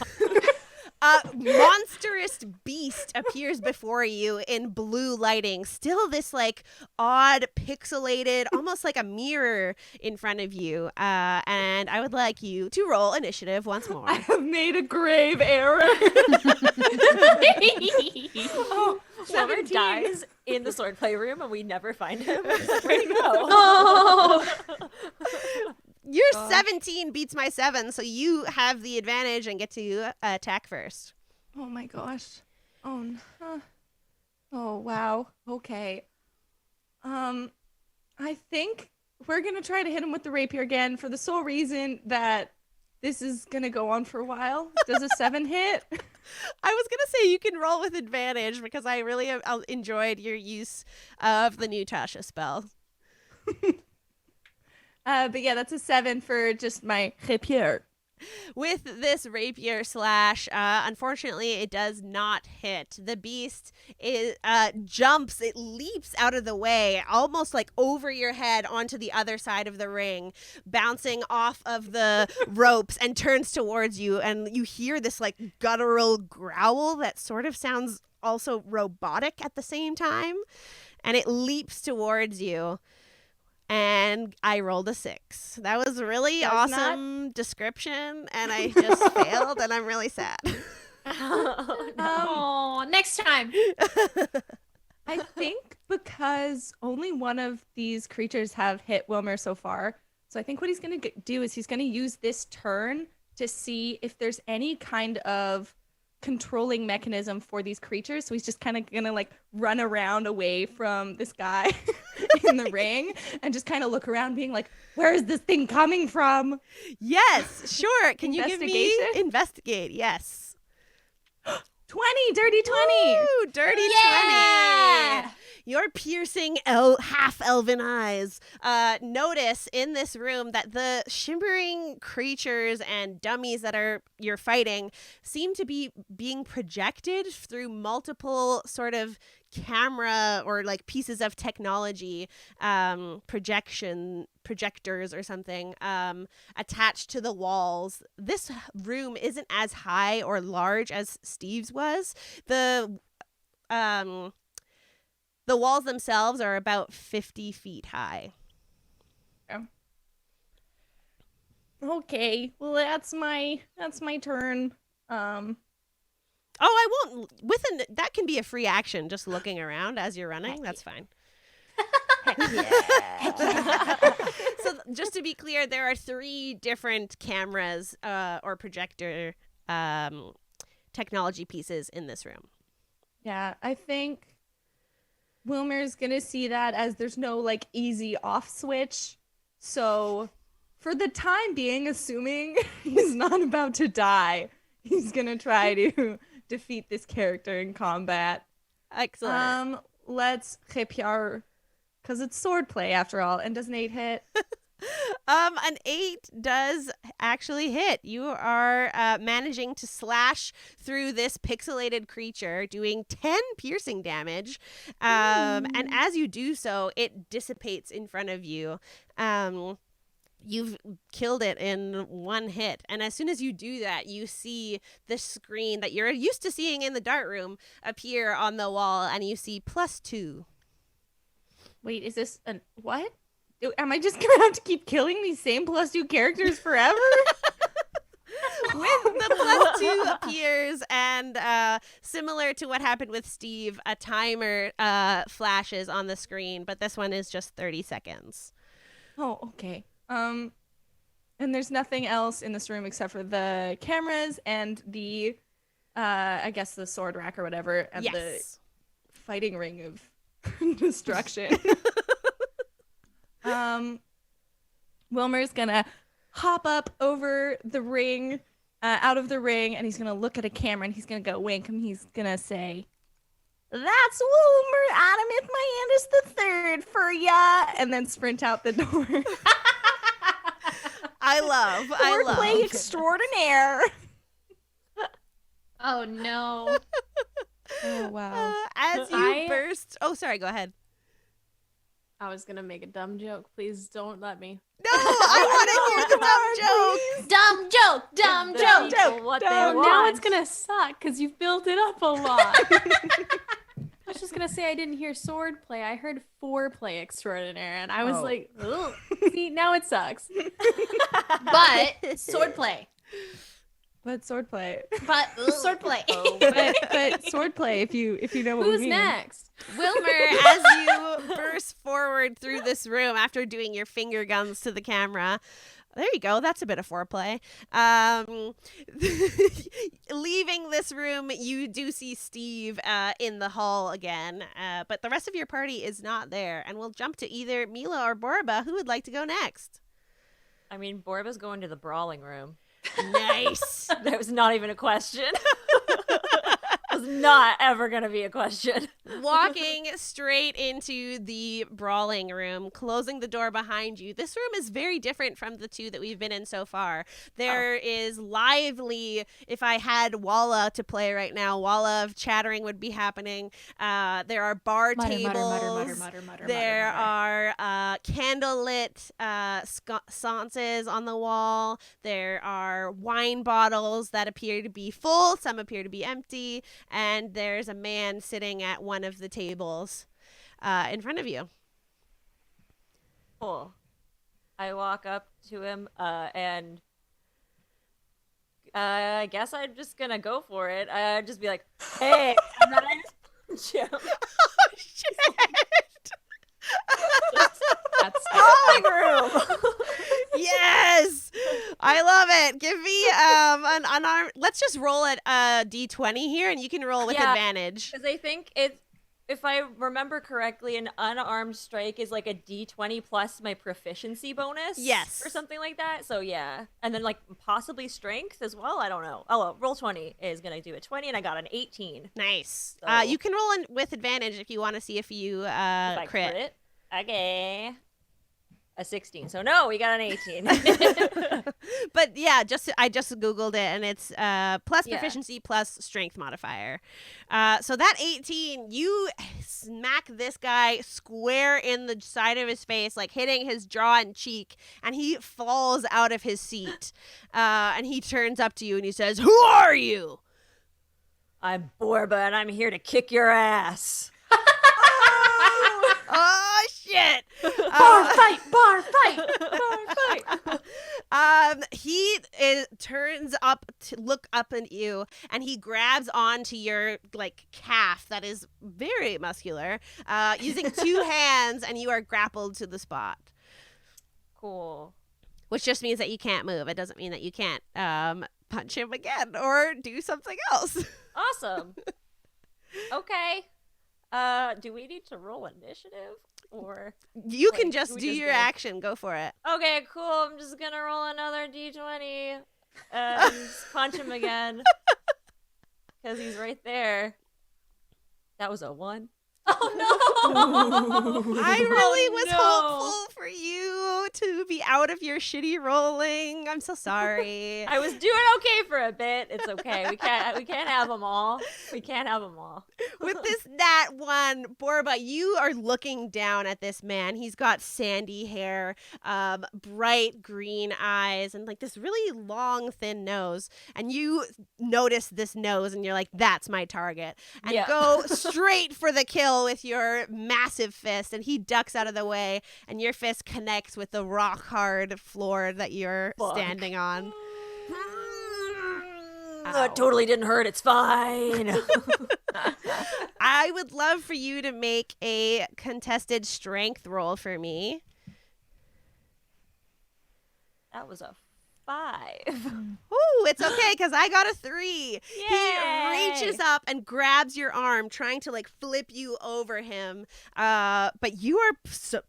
A monstrous beast appears before you in blue lighting. Still this like odd pixelated, almost like a mirror in front of you. And I would like you to roll initiative once more. I have made a grave error. Oh, Wilmer 17. dies in the swordplay room and we never find him. Where'd he go? Oh. Your 17 beats my 7, so you have the advantage and get to attack first. Oh my gosh. Oh, oh wow. Okay. I think we're gonna try to hit him with the rapier again for the sole reason that this is gonna go on for a while. Does a 7 hit? I was gonna say you can roll with advantage because I really enjoyed your use of the new Tasha spell. But yeah, that's a 7 for just my rapier. With this rapier slash, unfortunately, it does not hit. The beast jumps, it leaps out of the way, almost like over your head onto the other side of the ring, bouncing off of the ropes and turns towards you. And you hear this like guttural growl that sort of sounds also robotic at the same time. And it leaps towards you. And I rolled a 6. That was a really awesome description, and I just failed, and I'm really sad. Oh, next time. I think because only one of these creatures have hit Wilmer so far, so I think what he's going to do is he's going to use this turn to see if there's any kind of controlling mechanism for these creatures. So he's just kind of going to like run around away from this guy in the ring and just kind of look around being like, where is this thing coming from? Yes, sure. Can you give me Investigation? investigate? Yes. 20, dirty 20. Woo, dirty 20. Your piercing half-elven eyes notice in this room that the shimmering creatures and dummies that you're fighting seem to be being projected through multiple sort of camera or like pieces of technology, projectors or something attached to the walls. This room isn't as high or large as Steve's was. The walls themselves are about 50 feet high. Okay, well that's my turn. Oh, I won't. That can be a free action, just looking around as you're running. That's fine. So just to be clear, there are 3 different cameras or projector technology pieces in this room. Yeah, I think Wilmer's gonna see that as there's no like easy off switch. So for the time being, assuming he's not about to die, he's gonna try to defeat this character in combat. Excellent. Let's rapier, because it's swordplay after all, and does an 8 hit? An 8 does actually hit. You are managing to slash through this pixelated creature, doing 10 piercing damage. And as you do so, it dissipates in front of you. You've killed it in 1 hit. And as soon as you do that, you see the screen that you're used to seeing in the dart room appear on the wall, and you see +2. Wait, is this what? Am I just gonna have to keep killing these same +2 characters forever? When the +2 appears, and similar to what happened with Steve, a timer flashes on the screen, but this one is just 30 seconds. Oh, okay. And there's nothing else in this room except for the cameras and the, I guess the sword rack or whatever, and the fighting ring of destruction. Wilmer's gonna hop up over the ring, out of the ring, and he's gonna look at a camera and he's gonna go wink and he's gonna say, "That's Wilmer Adamith, my hand is the 3rd for ya," and then sprint out the door. I love. Swordplay extraordinaire. Oh no. Oh wow. As you burst. Oh, sorry. Go ahead. I was gonna make a dumb joke. Please don't let me. No, I want to hear the dumb joke. Dumb joke. Dumb The joke. people what they Well, want. now it's gonna suck because you've built it up a lot. I was just gonna say I didn't hear sword play. I heard foreplay extraordinaire, and I was like, ugh. See, now it sucks. But swordplay. But swordplay. But swordplay. Oh, But swordplay, if you know what we Who's mean. next? Wilmer, as you burst forward through this room after doing your finger guns to the camera. There you go. That's a bit of foreplay. Leaving this room, you do see Steve in the hall again, but the rest of your party is not there. And we'll jump to either Mila or Borba. Who would like to go next? I mean, Borba's going to the Brawling Room. Nice. That was not even a question. Was not ever going to be a question. Walking straight into the Brawling Room, closing the door behind you. This room is very different from the two that we've been in so far. There is lively, if I had Walla to play right now, Walla of chattering would be happening. There are bar tables. There are candlelit sconces on the wall. There are wine bottles that appear to be full. Some appear to be empty. And there's a man sitting at one of the tables in front of you. Cool. I walk up to him and I guess I'm just going to go for it. I'd just be like, hey, and then I just punch him. Oh, shit. That's Brawling Room. Yes. I love it. Give me an unarmed. Let's just roll at D20 here, and you can roll with advantage. Because I think if I remember correctly, an unarmed strike is like a D20 plus my proficiency bonus. Yes. Or something like that. So yeah. And then like possibly strength as well. I don't know. Oh, well, roll 20 is going to do a 20 and I got an 18. Nice. So- You can roll in with advantage if you want to see if you If I crit. Okay. A 16. So no, we got an 18. But yeah, I just Googled it, and it's plus Yeah. proficiency plus strength modifier. So that 18, you smack this guy square in the side of his face, like hitting his jaw and cheek, and he falls out of his seat. And he turns up to you and he says, "Who are you?" I'm Borba and I'm here to kick your ass. Oh shit! Bar fight. He turns up to look up at you, and he grabs onto your like calf that is very muscular, using two hands, and you are grappled to the spot. Cool. Which just means that you can't move. It doesn't mean that you can't punch him again or do something else. Awesome. Okay. Do we need to roll initiative or? You can Like, just we do just your go- action. Go for it. Okay, cool. I'm just gonna roll another d20 and just punch him again because he's right there. That was a 1. Oh no. I really was no. hopeful for you to be out of your shitty rolling. I'm so sorry. I was doing okay for a bit. It's okay. We can't have them all. We can't have them all. With this nat 1, Borba, you are looking down at this man. He's got sandy hair, bright green eyes, and like this really long, thin nose. And you notice this nose, and you're like, "That's my target." And Yeah. go straight for the kill with your massive fist. And he ducks out of the way, and your fist connects with the rock hard floor that you're Fuck. standing on. It totally didn't hurt. It's fine. I would love for you to make a contested strength roll for me. That was a 5. Ooh, it's okay because I got a 3. Yay! He reaches up and grabs your arm, trying to like flip you over him. But you are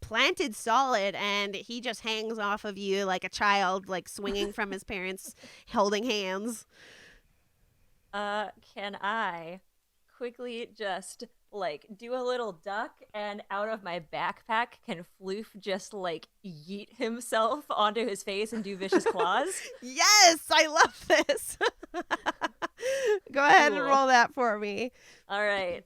planted solid, and he just hangs off of you like a child, like swinging from his parents, holding hands. Can I quickly just like do a little duck and out of my backpack can Floof just like yeet himself onto his face and do vicious claws? Yes, I love this. Go ahead and Cool. roll that for me. All right.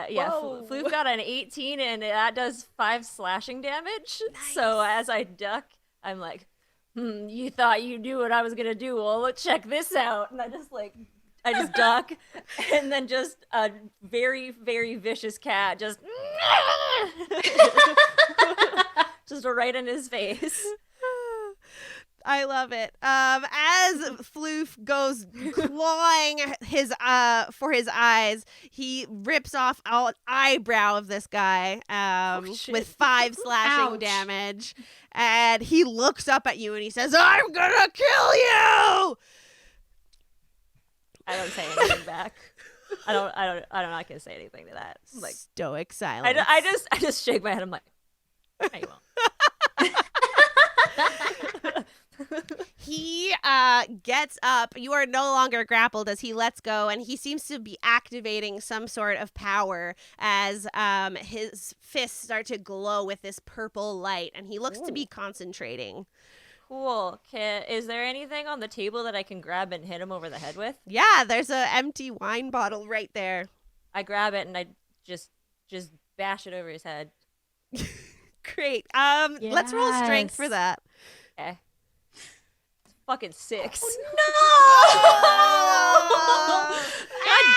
Yeah, Whoa. Floof got an 18, and that does 5 slashing damage. So as I duck, I'm like, you thought you knew what I was gonna do. Well, let's check this out. And I just duck, and then just a very, very vicious cat just right in his face. I love it. As Floof goes clawing for his eyes, he rips off an eyebrow of this guy with 5 slashing Ouch. damage, and he looks up at you and he says, "I'm gonna kill you!" I don't say anything back. I'm not gonna say anything to that. I'm like, Stoic silence. I just shake my head. I'm like, no, you won't. He gets up. You are no longer grappled as he lets go, and he seems to be activating some sort of power as his fists start to glow with this purple light, and he looks to be concentrating. Cool. Is there anything on the table that I can grab and hit him over the head with? Yeah, there's an empty wine bottle right there. I grab it and I just bash it over his head. Great. Let's roll strength for Yes. that. Okay. Fucking 6. God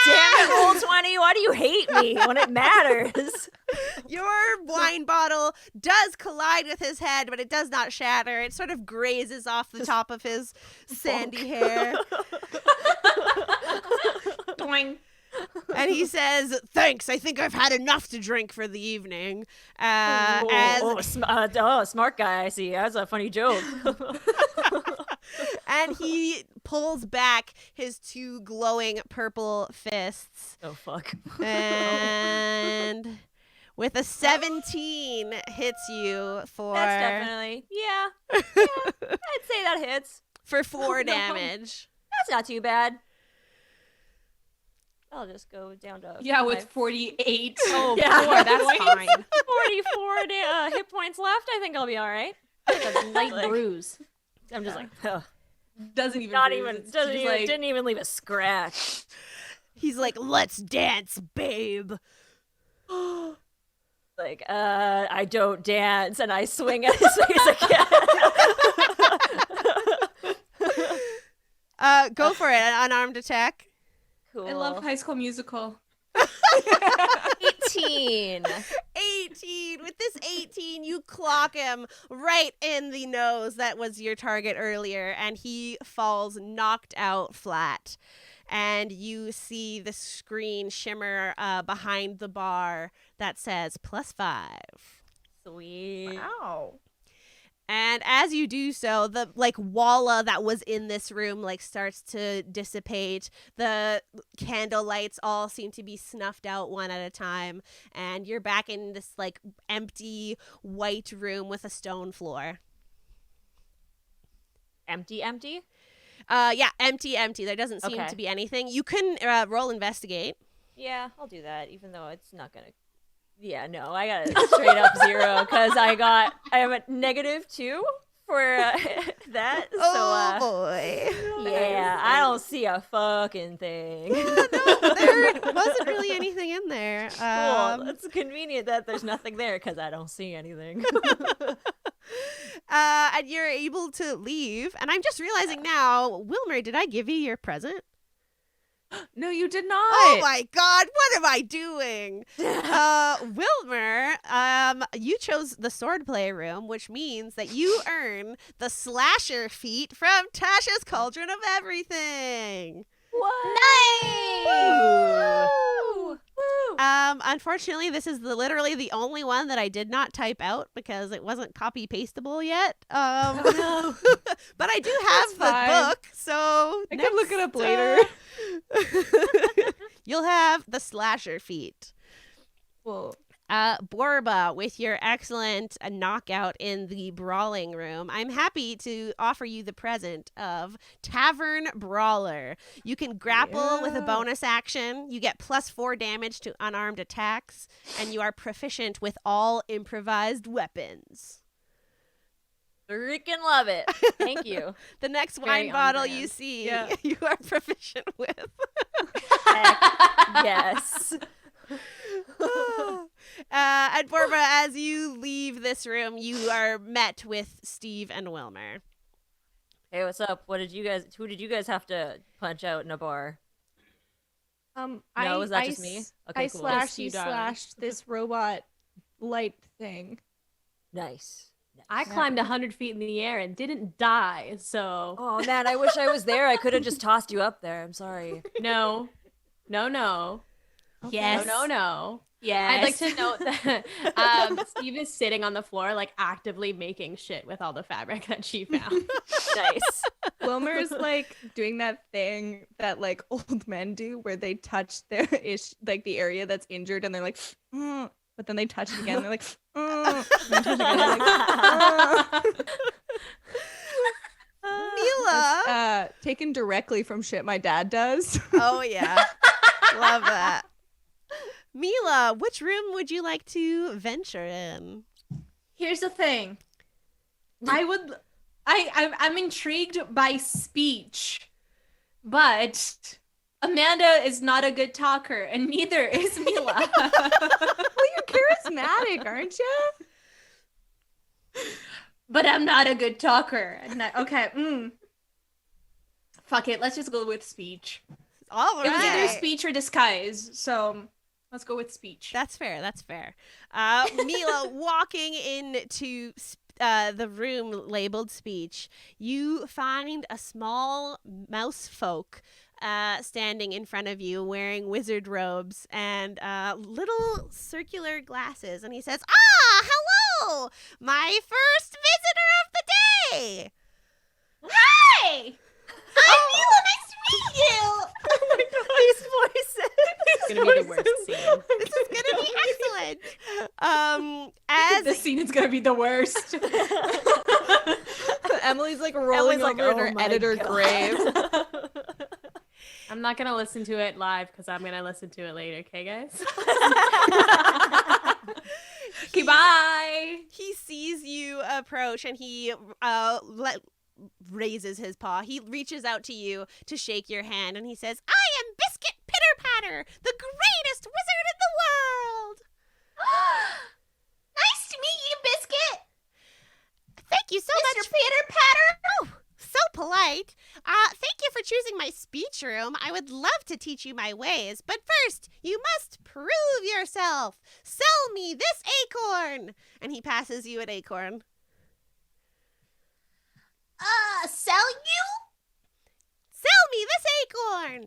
damn it, roll 20. Why do you hate me when it matters? Your wine bottle does collide with his head, but it does not shatter. It sort of grazes off the top of his sandy hair. Doing. And he says, "Thanks, I think I've had enough to drink for the evening." Smart guy, I see. That's a funny joke. And he pulls back his 2 glowing purple fists. Oh, fuck. And with a 17 hits you for That's definitely, yeah, I'd say that hits. for 4 damage. That's not too bad. I'll just go down to Yeah, with 5. 48. Oh, Yeah. boy, that's fine. 44 hit points left. I think I'll be all right. Like a light Like- bruise. I'm just like, ugh. Doesn't even. Not bruise, even, it's doesn't just even, like, didn't even leave a scratch. He's like, "Let's dance, babe." Like, I don't dance, and I swing at his face again. Go for it. An unarmed attack. Cool. I love High School Musical. 18. 18. With this 18, you clock him right in the nose. That was your target earlier, and he falls knocked out flat. And you see the screen shimmer behind the bar that says +5. Sweet. Wow. And as you do so, the walla that was in this room starts to dissipate. The candle lights all seem to be snuffed out one at a time, and you're back in this empty white room with a stone floor. Empty? Yeah, empty. There doesn't seem Okay. to be anything. You can roll investigate. Yeah, I'll do that, even though it's not gonna. Yeah, no, I got a straight up 0 because I am at -2 for that. So, boy. yeah, I don't see a fucking thing. There wasn't really anything in there. Cool. It's convenient that there's nothing there because I don't see anything. And you're able to leave. And I'm just realizing now, Wilmer, did I give you your present? No, you did not. Oh my God, what am I doing? Wilmer, you chose the swordplay room, which means that you earn the slasher feat from Tasha's Cauldron of Everything. What? Nice! Woo! Unfortunately, this is literally the only one that I did not type out because it wasn't copy pastable yet. No. But I do have the fine. book, so I can look it up next, later. You'll have the slasher feat. Whoa. Borba, with your excellent knockout in the Brawling Room, I'm happy to offer you the present of Tavern Brawler. You can grapple with a bonus action. You get +4 damage to unarmed attacks, and you are proficient with all improvised weapons. Freaking love it. Thank you. The next Very wine on bottle brand. you see, Yeah. you are proficient with. Heck yes. And Borba, as you leave this room, you are met with Steve and Wilmer. Hey, what's up? Who did you guys have to punch out in a bar? Was that just me? Okay, I cool. slashed you, you darling. slashed this robot light thing. Nice. I climbed 100 feet in the air and didn't die, so Oh man, I wish I was there. I could have just tossed you up there. I'm sorry. no. Yes. No. Yes. I'd like to note that Steve is sitting on the floor, like actively making shit with all the fabric that she found. Nice. Wilmer's like doing that thing that like old men do where they touch their like the area that's injured and they're like, but then they touch it again and they're like, and they touch it again, and they're like, Mila. That's, taken directly from shit my dad does. Oh, yeah. Love that. Mila, which room would you like to venture in? Here's the thing. I'm intrigued by speech, but Amanda is not a good talker, and neither is Mila. Well, you're charismatic, aren't you? But I'm not a good talker. Okay. Fuck it. Let's just go with speech. All It was either right. speech or disguise, so let's go with speech. That's fair. Mila, walking into the room labeled speech, you find a small mouse folk standing in front of you wearing wizard robes and little circular glasses. And he says, hello! My first visitor of the day! Hi! I'm Mila. Nice to meet you. These voices. It's gonna be the worst scene. This is gonna be excellent. This scene is gonna be the worst. Emily's like rolling over in her editor grave. I'm not gonna listen to it live because I'm gonna listen to it later. Okay, guys. Okay, bye. He sees you approach and he raises his paw. He reaches out to you to shake your hand and he says, I am Biscuit Pitter-Patter, the greatest wizard in the world. Nice to meet you, Biscuit. Thank you so much. Mr. Pitter-Patter. Oh, so polite. Thank you for choosing my speech room. I would love to teach you my ways, but first, you must prove yourself. Sell me this acorn. And he passes you an acorn. Sell you? Sell me this acorn.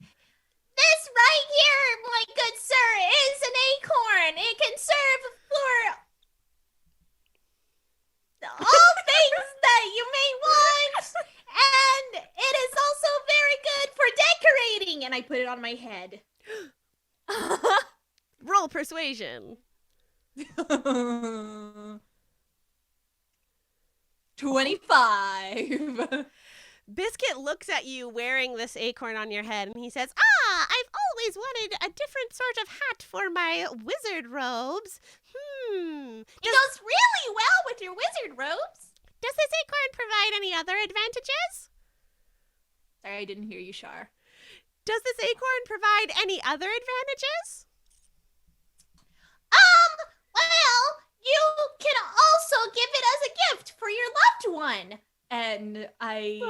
This right here, my good sir, is an acorn. It can serve for all things that you may want. And it is also very good for decorating. And I put it on my head. Roll persuasion. 25. Biscuit looks at you wearing this acorn on your head and he says, I've always wanted a different sort of hat for my wizard robes. It goes really well with your wizard robes. Does this acorn provide any other advantages? Sorry, I didn't hear you, Shar. Does this acorn provide any other advantages? Well, you can also give it as a gift for your loved one. And I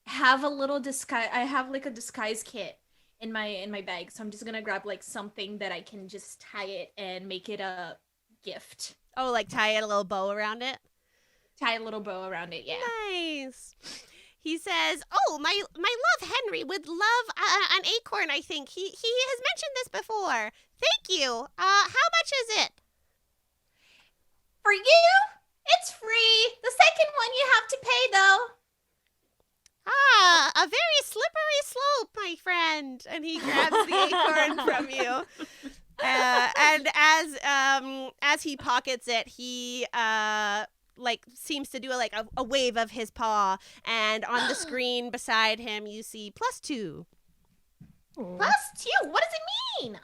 have a little disguise. I have like a disguise kit in my bag, so I'm just gonna grab like something that I can just tie it and make it a gift. Oh, like tie a little bow around it? Tie a little bow around it, yeah. Nice. He says, my love Henry would love an acorn, I think. He has mentioned this before. Thank you. How much is it? For you, it's free. The second one you have to pay, though. A very slippery slope, my friend. And he grabs the acorn from you. And as he pockets it, he seems to do a wave of his paw, and on the screen beside him you see +2. +2? What does it mean?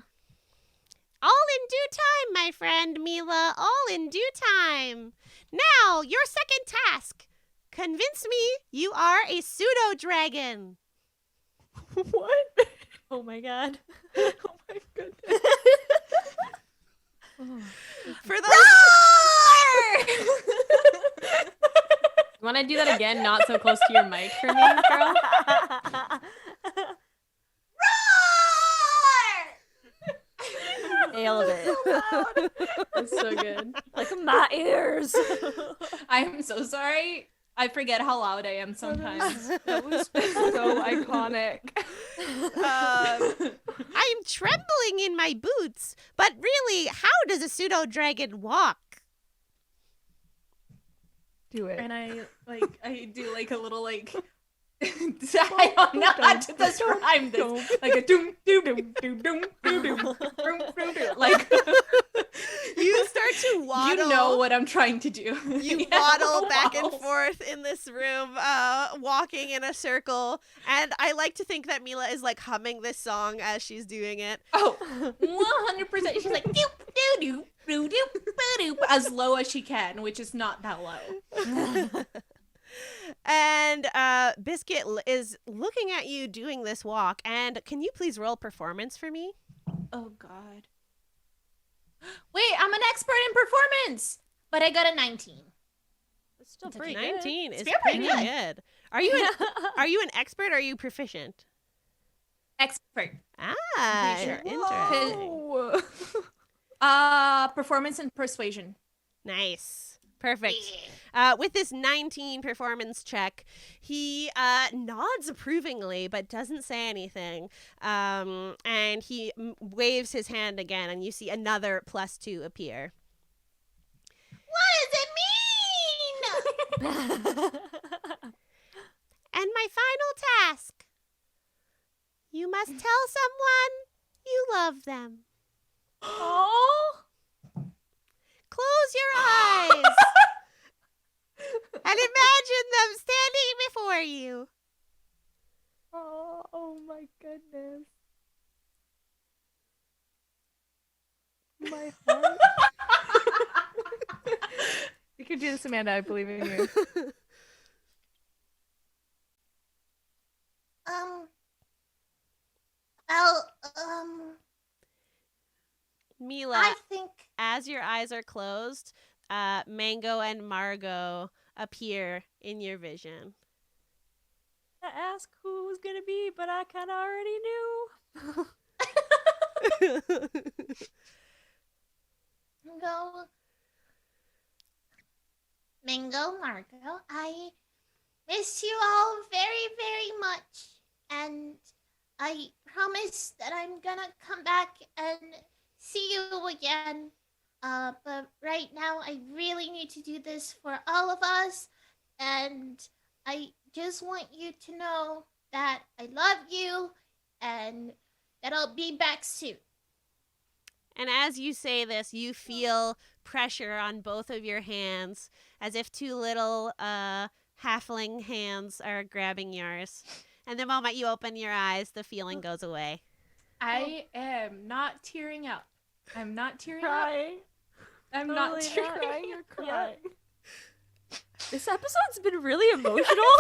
All in due time, my friend Mila. All in due time. Now, your second task. Convince me you are a pseudo-dragon. What? Oh my god. my goodness. For those You want to do that again? Not so close to your mic for me, girl. Nailed it. That's so good. Like my ears. I'm so sorry. I forget how loud I am sometimes. That was so iconic. I'm trembling in my boots, but really, how does a pseudo dragon walk? Do it. And I do like a little like I don't know how to describe this. Like a doom doom doom doom doom doom doom doom. Like You start to waddle. you know what I'm trying to do. You Yeah, waddle back and waddles. forth in this room, walking in a circle. And I like to think that Mila is like humming this song as she's doing it. Oh, 100%. She's like doop doo doo doo doo doo as low as she can, which is not that low. And Biscuit is looking at you doing this walk. And can you please roll performance for me? Oh God. Wait, I'm an expert in performance, but I got a 19. It's still It's a pretty 19 is It's pretty pretty good. good. Are you an expert or are you proficient? Expert. Ah, Sure. interesting. Performance and persuasion. Nice. Perfect. With this 19 performance check, he nods approvingly but doesn't say anything. And he waves his hand again, and you see another +2 appear. What does it mean? And my final task. You must tell someone you love them. Oh. Close your eyes and imagine them standing before you. Oh my goodness. My heart. You can do this, Amanda. I believe in you. Mila, I think as your eyes are closed, Mango and Margot appear in your vision. I asked who it was gonna be, but I kind of already knew. Mango, Margot, I miss you all very, very much. And I promise that I'm gonna come back and see you again. But right now, I really need to do this for all of us. And I just want you to know that I love you and that I'll be back soon. And as you say this, you feel pressure on both of your hands, as if two little halfling hands are grabbing yours. And the moment you open your eyes, the feeling goes away. I am not tearing up. I'm not tearing Crying. up. I'm not Totally tearing not. Crying or crying. This episode's been really emotional.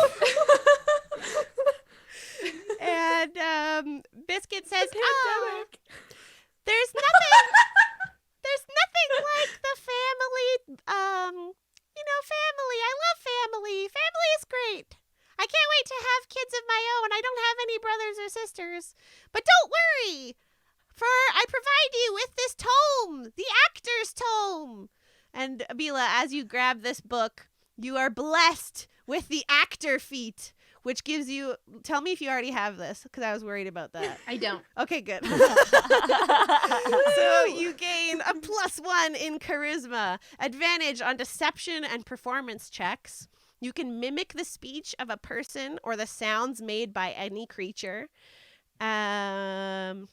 And Biscuit says, Pandemic. there's nothing like the family, family. I love family. Family is great. I can't wait to have kids of my own. I don't have any brothers or sisters. But don't worry, for I provide you with this tome, the actor's tome. And Abila, as you grab this book, you are blessed with the actor feat, which gives you, tell me if you already have this, because I was worried about that. I don't. Okay, good. So you gain a +1 in charisma, advantage on deception and performance checks. You can mimic the speech of a person or the sounds made by any creature. Yeah, and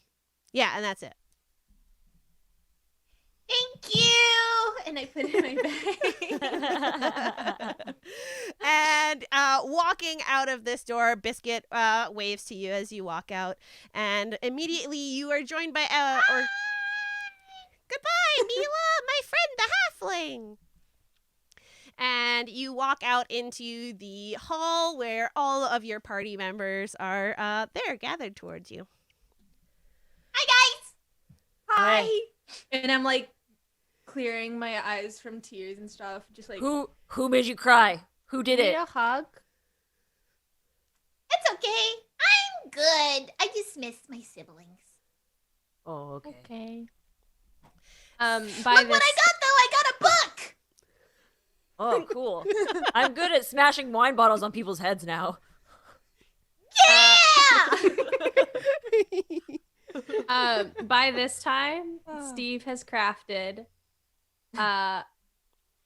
that's it. Thank you! And I put it in my bag. And walking out of this door, Biscuit waves to you as you walk out, and immediately you are joined by goodbye, Mila, my friend, the halfling. And you walk out into the hall where all of your party members are there, gathered towards you. Hi, guys! Bye. And I'm like clearing my eyes from tears and stuff. Just like, Who made you cry? Who did Need it? a hug? It's okay. I'm good. I just miss my siblings. Oh, okay. Okay. By Look what I got, though. I got a book. Oh, cool. I'm good at smashing wine bottles on people's heads now. Yeah. By this time, Steve has crafted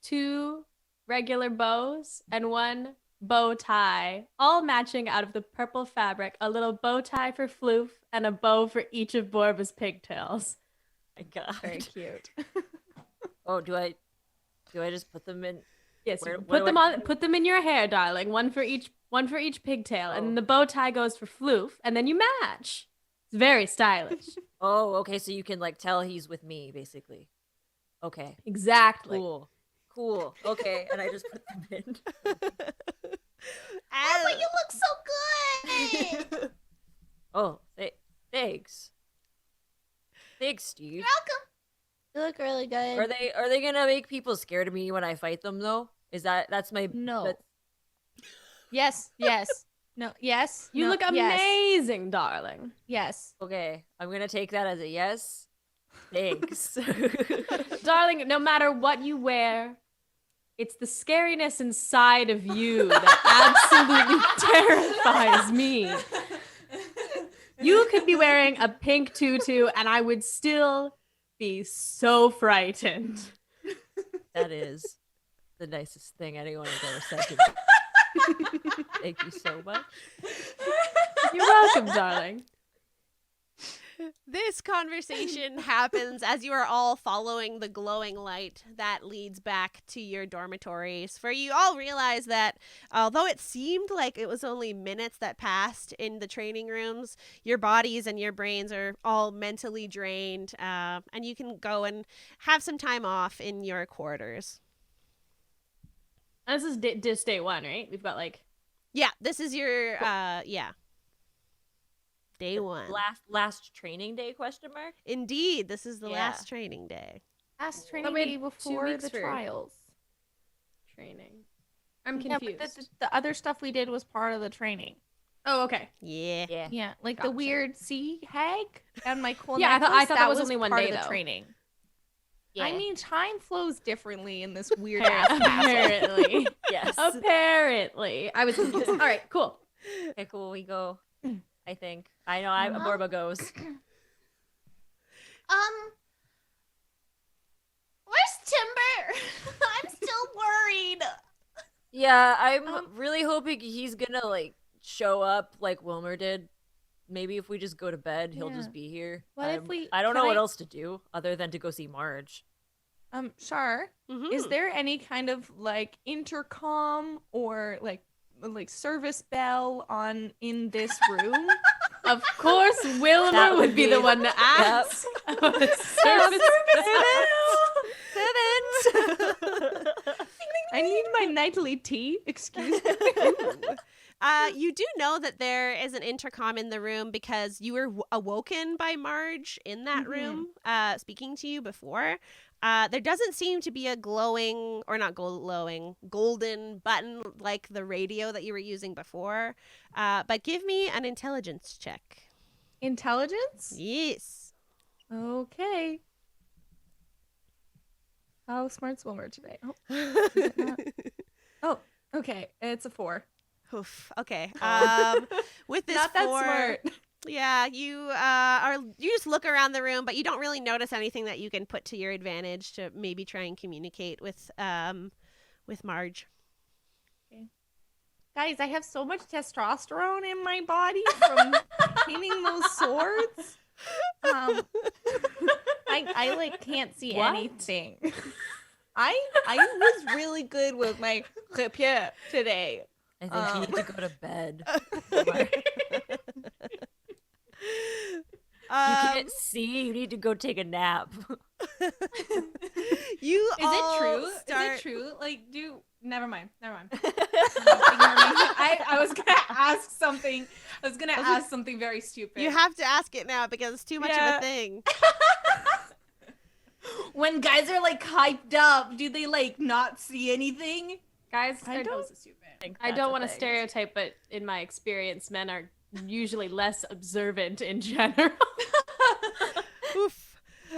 2 regular bows and 1 bow tie, all matching out of the purple fabric. A little bow tie for Floof and a bow for each of Borba's pigtails. My God. Very cute. Oh, do I just put them in? Yes, Where- you where put do them I- on. Put them in your hair, darling. One for each pigtail, Oh. and then the bow tie goes for Floof, and then you match. It's very stylish. Oh, okay. So you can like tell he's with me, basically. Okay. Exactly. Cool. Okay, and I just put them in. Oh, but you look so good. Oh, thanks. Thanks, Steve. You're welcome. You look really good. Are they gonna make people scared of me when I fight them though? That's my No. that's- Yes. No. Yes. You no, look amazing, darling. Yes. okay. I'm gonna take that as a yes. Thanks. Darling, no matter what you wear, it's the scariness inside of you that absolutely terrifies me. You could be wearing a pink tutu and I would still be so frightened. That is the nicest thing anyone has ever said to me. Thank you so much. You're welcome, darling. This conversation happens as you are all following the glowing light that leads back to your dormitories. For you all realize that although it seemed like it was only minutes that passed in the training rooms, your bodies and your brains are all mentally drained, and you can go and have some time off in your quarters. And this is just day 1, right? We've got like Yeah, this is your, day 1. Last training day? Question mark. Indeed, this is the Yeah. last training day. Last training we had day 2 before weeks the for- trials. training. I'm Yeah, confused. but the other stuff we did was part of the training. Oh, okay. Yeah. Yeah. Yeah, like Gotcha. the weird sea hag and my cool Yeah, I thought necklace, that was only one part day, of the though. training. Yeah. I mean, time flows differently in this weird ass castle. Apparently. Yes. Apparently. I was confused. All right, cool. Okay, cool. We go. I think. I know. Borba goes. Where's Timber? I'm still worried. Yeah, I'm really hoping he's gonna like show up like Wilmer did. Maybe if we just go to bed, he'll Yeah. just be here. What if we- I don't know can what I- else to do other than to go see Marge. Shar, Mhm. is there any kind of like intercom or like service bell on in this room? Of course, Wilmer That would would be the be- one to ask. I need my nightly tea. Excuse me. You do know that there is an intercom in the room because you were awoken by Marge in that room, speaking to you before. There doesn't seem to be a glowing, or not glowing, golden button like the radio that you were using before. But give me an intelligence check. Intelligence? Yes. Okay. How smart's Wilmer today? Oh, is it not? Oh, okay. It's a 4. Oof, okay. With this Not that 4, smart. yeah, you you just look around the room, but you don't really notice anything that you can put to your advantage to maybe try and communicate with Marge. Guys, I have so much testosterone in my body from cleaning those swords. I like can't see What? anything. I was really good with my rapier today. I think you need to go to bed. You can't see. You need to go take a nap. You Is it all true? start- Is it true? Like, never mind. Ignore me. I was gonna ask something. I was gonna ask something very stupid. You have to ask it now because it's too much of Yeah. a thing. When guys are like hyped up, do they like not see anything? Guys, I was assuming. I don't want to stereotype, but in my experience, men are usually less observant in general. Oof.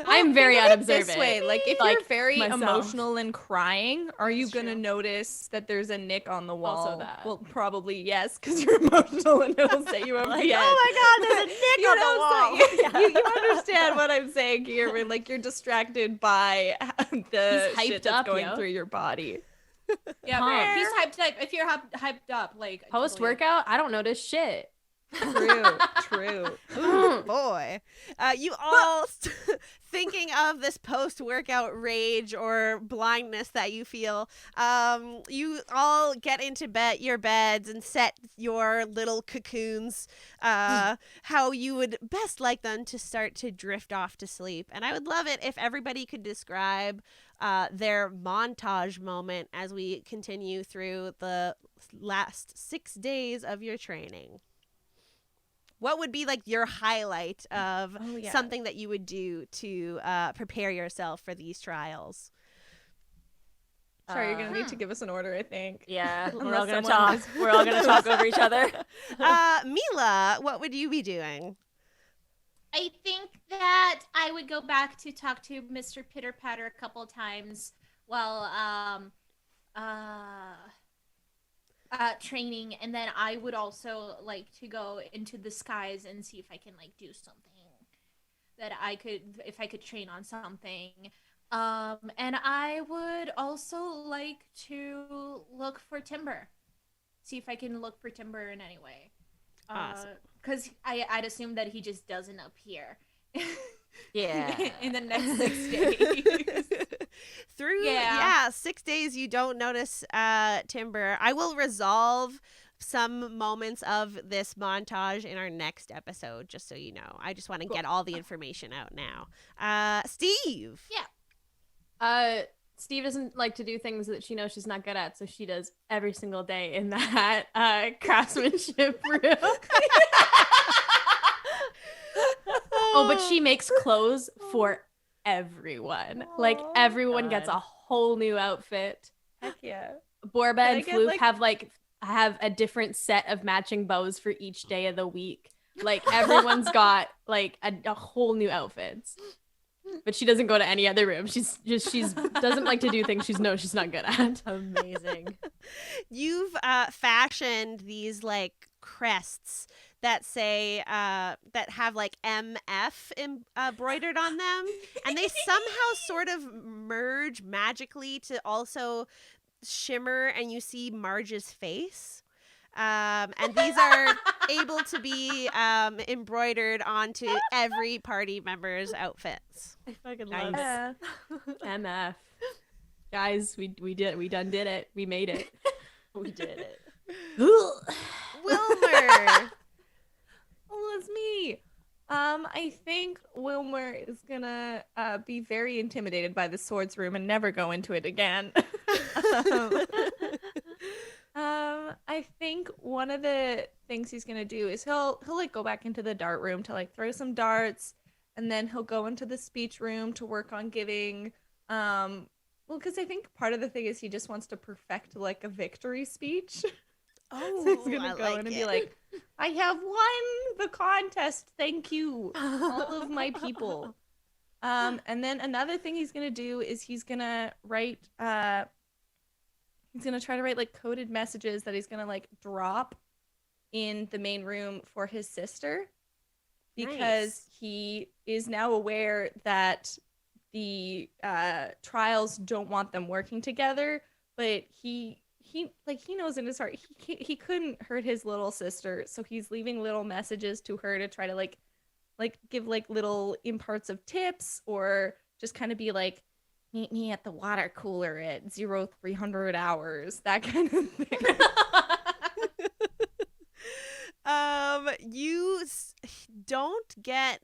I'm very Think of it unobservant. this way, like if like you're very myself. emotional and crying, are you That's gonna true. notice that there's a nick on the wall? Also that. Well, probably yes, because you're emotional and it'll set you over Like, the edge. oh my God, there's a nick You on know, the wall. so you understand what I'm saying here, where like you're distracted by the He's shit hyped that's up, going yo. through your body. Yeah, Huh. but if he's hyped up, if you're hyped up, like Post workout, I don't notice shit. True. Ooh, boy. You all thinking of this post-workout rage or blindness that you feel. You all get into your beds and set your little cocoons how you would best like them to start to drift off to sleep. And I would love it if everybody could describe their montage moment as we continue through the last 6 days of your training. What would be like your highlight of something that you would do to prepare yourself for these trials? Sorry, you're gonna need to give us an order, I think. Yeah, we're Unless all gonna someone talk. is- We're all gonna talk over each other. Mila, what would you be doing? I think that I would go back to talk to Mr. Pitter Patter a couple times while training, and then I would also like to go into the skies and see if I can like do something that I could, if I could train on something. And I would also like to look for timber, see if I can look for timber in any way. Awesome. Because I'd assume that he just doesn't appear. Yeah. In the next 6 days. Through 6 days you don't notice timber. I will resolve some moments of this montage in our next episode, just so you know. I just want to get all the information out now. Steve. Steve doesn't like to do things that she knows she's not good at, so she does every single day in that craftsmanship room. Oh, but she makes clothes for everyone. Like everyone gets a whole new outfit. Heck yeah. Borba I and get, Floop have a different set of matching bows for each day of the week. Like everyone's got like a whole new outfits. But she doesn't go to any other room. She's doesn't like to do things she's not good at. Amazing. You've fashioned these like crests that say that have like MF embroidered on them, and they somehow sort of merge magically to also shimmer, and you see Marge's face. And these are able to be embroidered onto every party member's outfits. I fucking Nice. love it. MF. Guys, we done did it. We made it. We did it. Wilmer. Oh, it's me. I think Wilmer is gonna be very intimidated by the swords room and never go into it again. I think one of the things he's gonna do is he'll like go back into the dart room to like throw some darts, and then he'll go into the speech room to work on giving well, because I think part of the thing is he just wants to perfect like a victory speech. Oh, So he's gonna I go like in and it. be like, I have won the contest. Thank you, all of my people. And then another thing he's gonna do is he's gonna write he's gonna try to write like coded messages that he's gonna like drop in the main room for his sister, because Nice. he is now aware that the trials don't want them working together, but he knows in his heart he couldn't hurt his little sister, so he's leaving little messages to her to try to like give like little imparts of tips, or just kind of be like, meet me at the water cooler at 0300 hours, that kind of thing. You don't get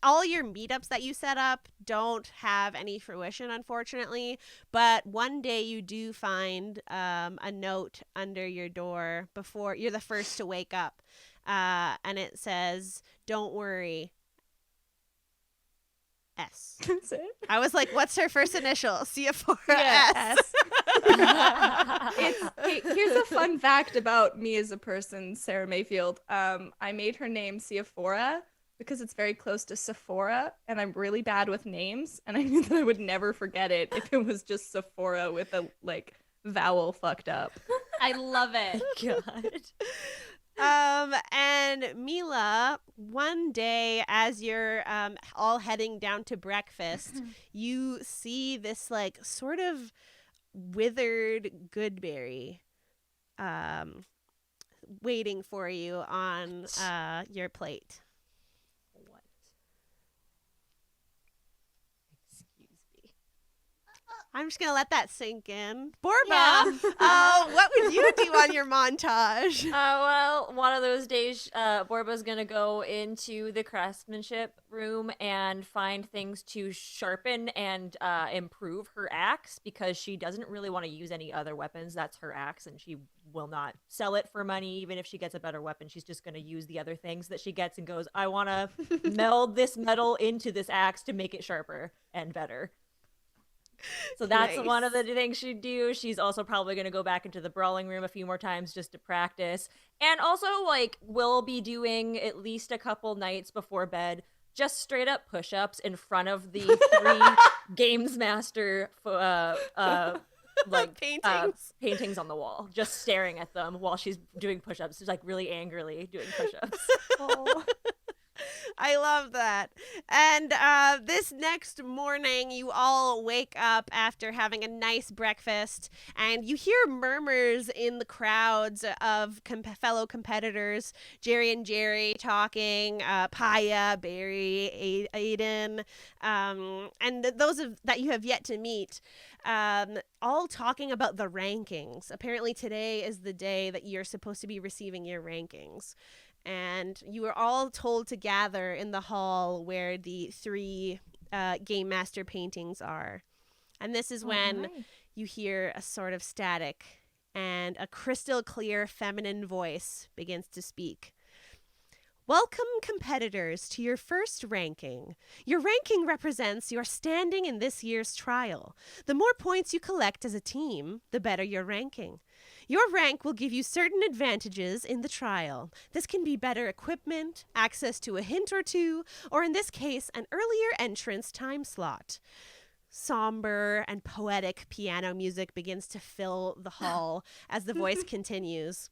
all your meetups that you set up don't have any fruition, unfortunately, but one day you do find a note under your door before you're the first to wake up, and it says, "Don't worry, S. That's it. I was like, what's her first initial? Sephora Yeah, S. Here's a fun fact about me as a person, Sarah Mayfield. I made her name Sephora because it's very close to Sephora, and I'm really bad with names, and I knew that I would never forget it if it was just Sephora with a vowel fucked up. I love it. God. And Mila, one day as you're all heading down to breakfast, you see this sort of withered goodberry waiting for you on your plate. What? Excuse me. I'm just gonna let that sink in. Borba, Yeah. what would you do on your montage? Well, one of those days, Borba's gonna go into the craftsmanship room and find things to sharpen and improve her axe, because she doesn't really want to use any other weapons. That's her axe, and she will not sell it for money. Even if she gets a better weapon, she's just gonna use the other things that she gets and goes, I want to meld this metal into this axe to make it sharper and better. So that's Nice. one of the things she'd do. She's also probably going to go back into the Brawling Room a few more times just to practice. And also, we'll be doing at least a couple nights before bed just straight up push-ups in front of the 3 Games Master Paintings. paintings on the wall, just staring at them while she's doing push-ups. She's really angrily doing push-ups. I love that. And this next morning, you all wake up after having a nice breakfast, and you hear murmurs in the crowds of fellow competitors. Jerry and Jerry talking, Paya, Barry, Aiden, and those that you have yet to meet, all talking about the rankings. Apparently today is the day that you're supposed to be receiving your rankings. And you were all told to gather in the hall where the 3 Game Master paintings are. And this is when you hear a sort of static, and a crystal clear feminine voice begins to speak. Welcome, competitors, to your first ranking. Your ranking represents your standing in this year's trial. The more points you collect as a team, the better your ranking. Your rank will give you certain advantages in the trial. This can be better equipment, access to a hint or two, or in this case, an earlier entrance time slot. Somber and poetic piano music begins to fill the hall as the voice continues.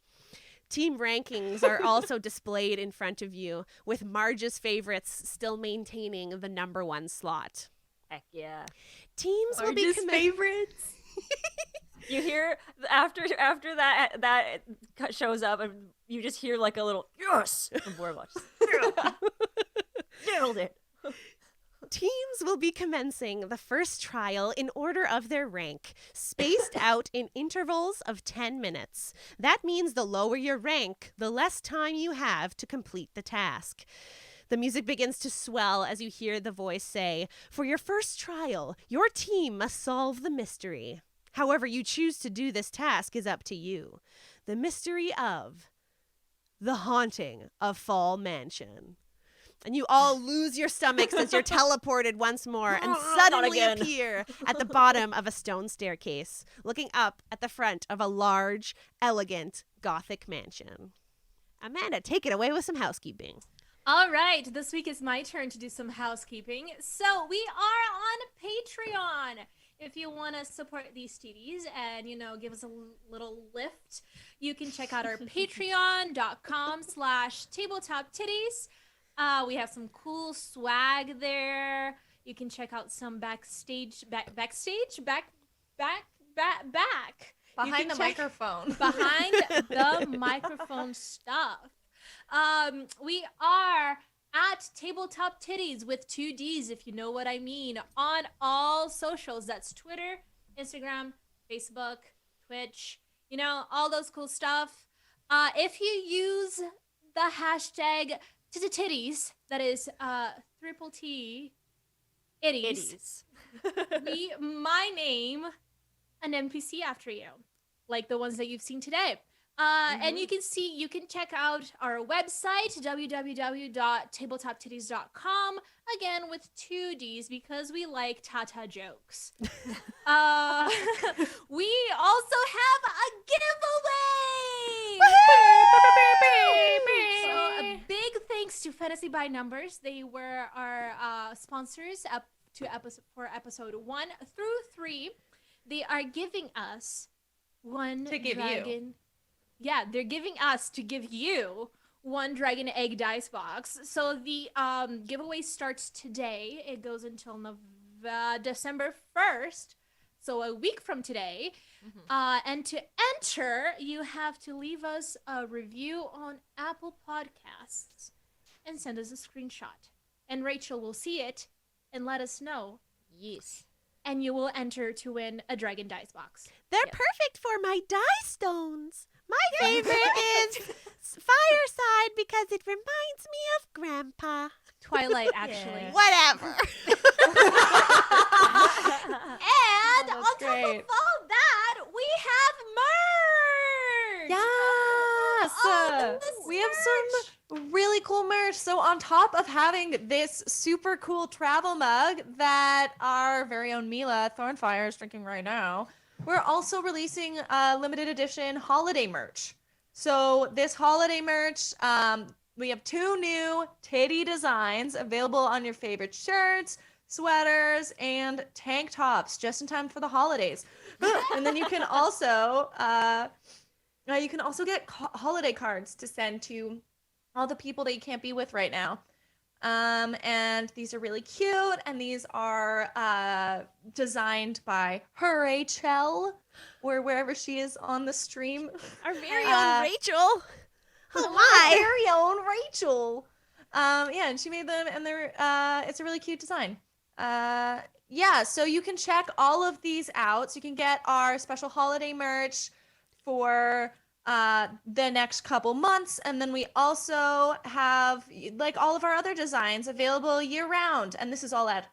Team rankings are also displayed in front of you, with Marge's favorites still maintaining the number 1 slot. Heck yeah. Teams will be favorites. You hear after that shows up, and you just hear a little yes from Borba. Nailed it. Teams will be commencing the first trial in order of their rank, spaced out in intervals of 10 minutes. That means the lower your rank, the less time you have to complete the task. The music begins to swell as you hear the voice say, for your first trial, your team must solve the mystery. However you choose to do this task is up to you. The mystery of the haunting of Fall Mansion. And you all lose your stomachs as you're teleported once more and suddenly appear at the bottom of a stone staircase, looking up at the front of a large, elegant, Gothic mansion. Amanda, take it away with some housekeeping. All right, this week is my turn to do some housekeeping. So we are on Patreon. If you want to support these TDs and, give us a little lift, you can check out our patreon.com/Tabletop Tiddies. We have some cool swag there. You can check out some backstage. Behind the microphone. Behind the microphone stuff. We are at Tabletop Tiddies with 2 Ds, if you know what I mean, on all socials. That's Twitter, Instagram, Facebook, Twitch, all those cool stuff. If you use the hashtag Tiddies, that is triple T Iddies, we might name an NPC after you, like the ones that you've seen today. And you can check out our website, www.tabletoptiddies.com, again with 2 Ds because we like Tata jokes. We also have a giveaway! So a big thanks to Fantasy by Numbers. They were our sponsors for episode 1 through 3. They are giving us one To give dragon. Yeah, they're giving us to give you one dragon egg dice box. So the giveaway starts today. It goes until December 1st, so a week from today. And to enter, you have to leave us a review on Apple Podcasts and send us a screenshot. And Rachel will see it and let us know. Yes. And you will enter to win a dragon dice box. They're perfect for my die stones. My favorite is Fireside because it reminds me of Grandpa. Twilight, actually. Whatever. And Oh, on that's top great. of all that, we have merch! Yes! this We have some really cool merch. So on top of having this super cool travel mug that our very own Mila Thornfire is drinking right now, we're also releasing limited edition holiday merch. So this holiday merch, we have 2 new titty designs available on your favorite shirts, sweaters, and tank tops just in time for the holidays. And then you can also get holiday cards to send to all the people that you can't be with right now. And these are really cute, and these are designed by Rachel, or wherever she is on the stream. Our very own Rachel. Oh my. Very own Rachel. Yeah, and she made them, and they're it's a really cute design. Yeah, so you can check all of these out. So you can get our special holiday merch for the next couple months, and then we also have like all of our other designs available year round, and this is all at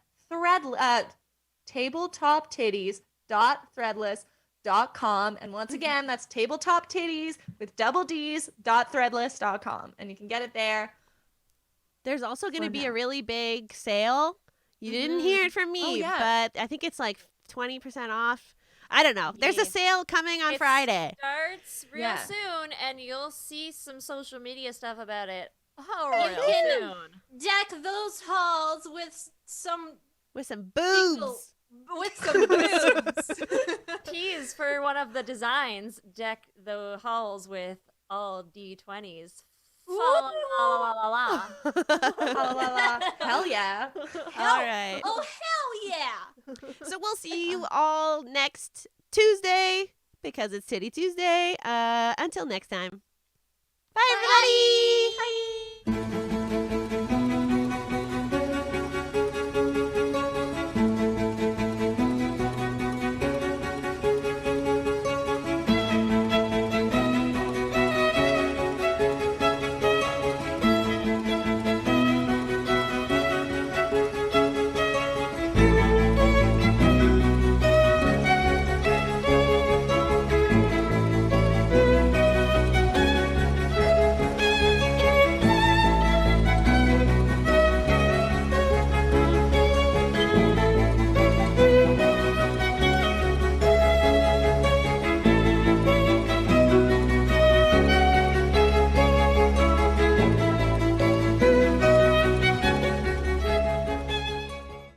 tabletoptiddies.threadless.com, and once again that's tabletop titties with double D's.threadless.com, and you can get it there. There's also going to For be now. a really big sale. You didn't hear it from me, Oh, yeah. but I think it's like 20% off. I don't know. There's a Yeah. sale coming on It Friday. Starts real Yeah. soon, and you'll see some social media stuff about it. You Real can- soon. Deck those halls with some With some boobs. boobs. Tease for one of the designs. Deck the halls with all D20s. Fa la la la la la. Hell yeah. All right. Oh, hell yeah! So we'll see you all next Tuesday because it's Titty Tuesday. Until next time. Bye, everybody. Bye.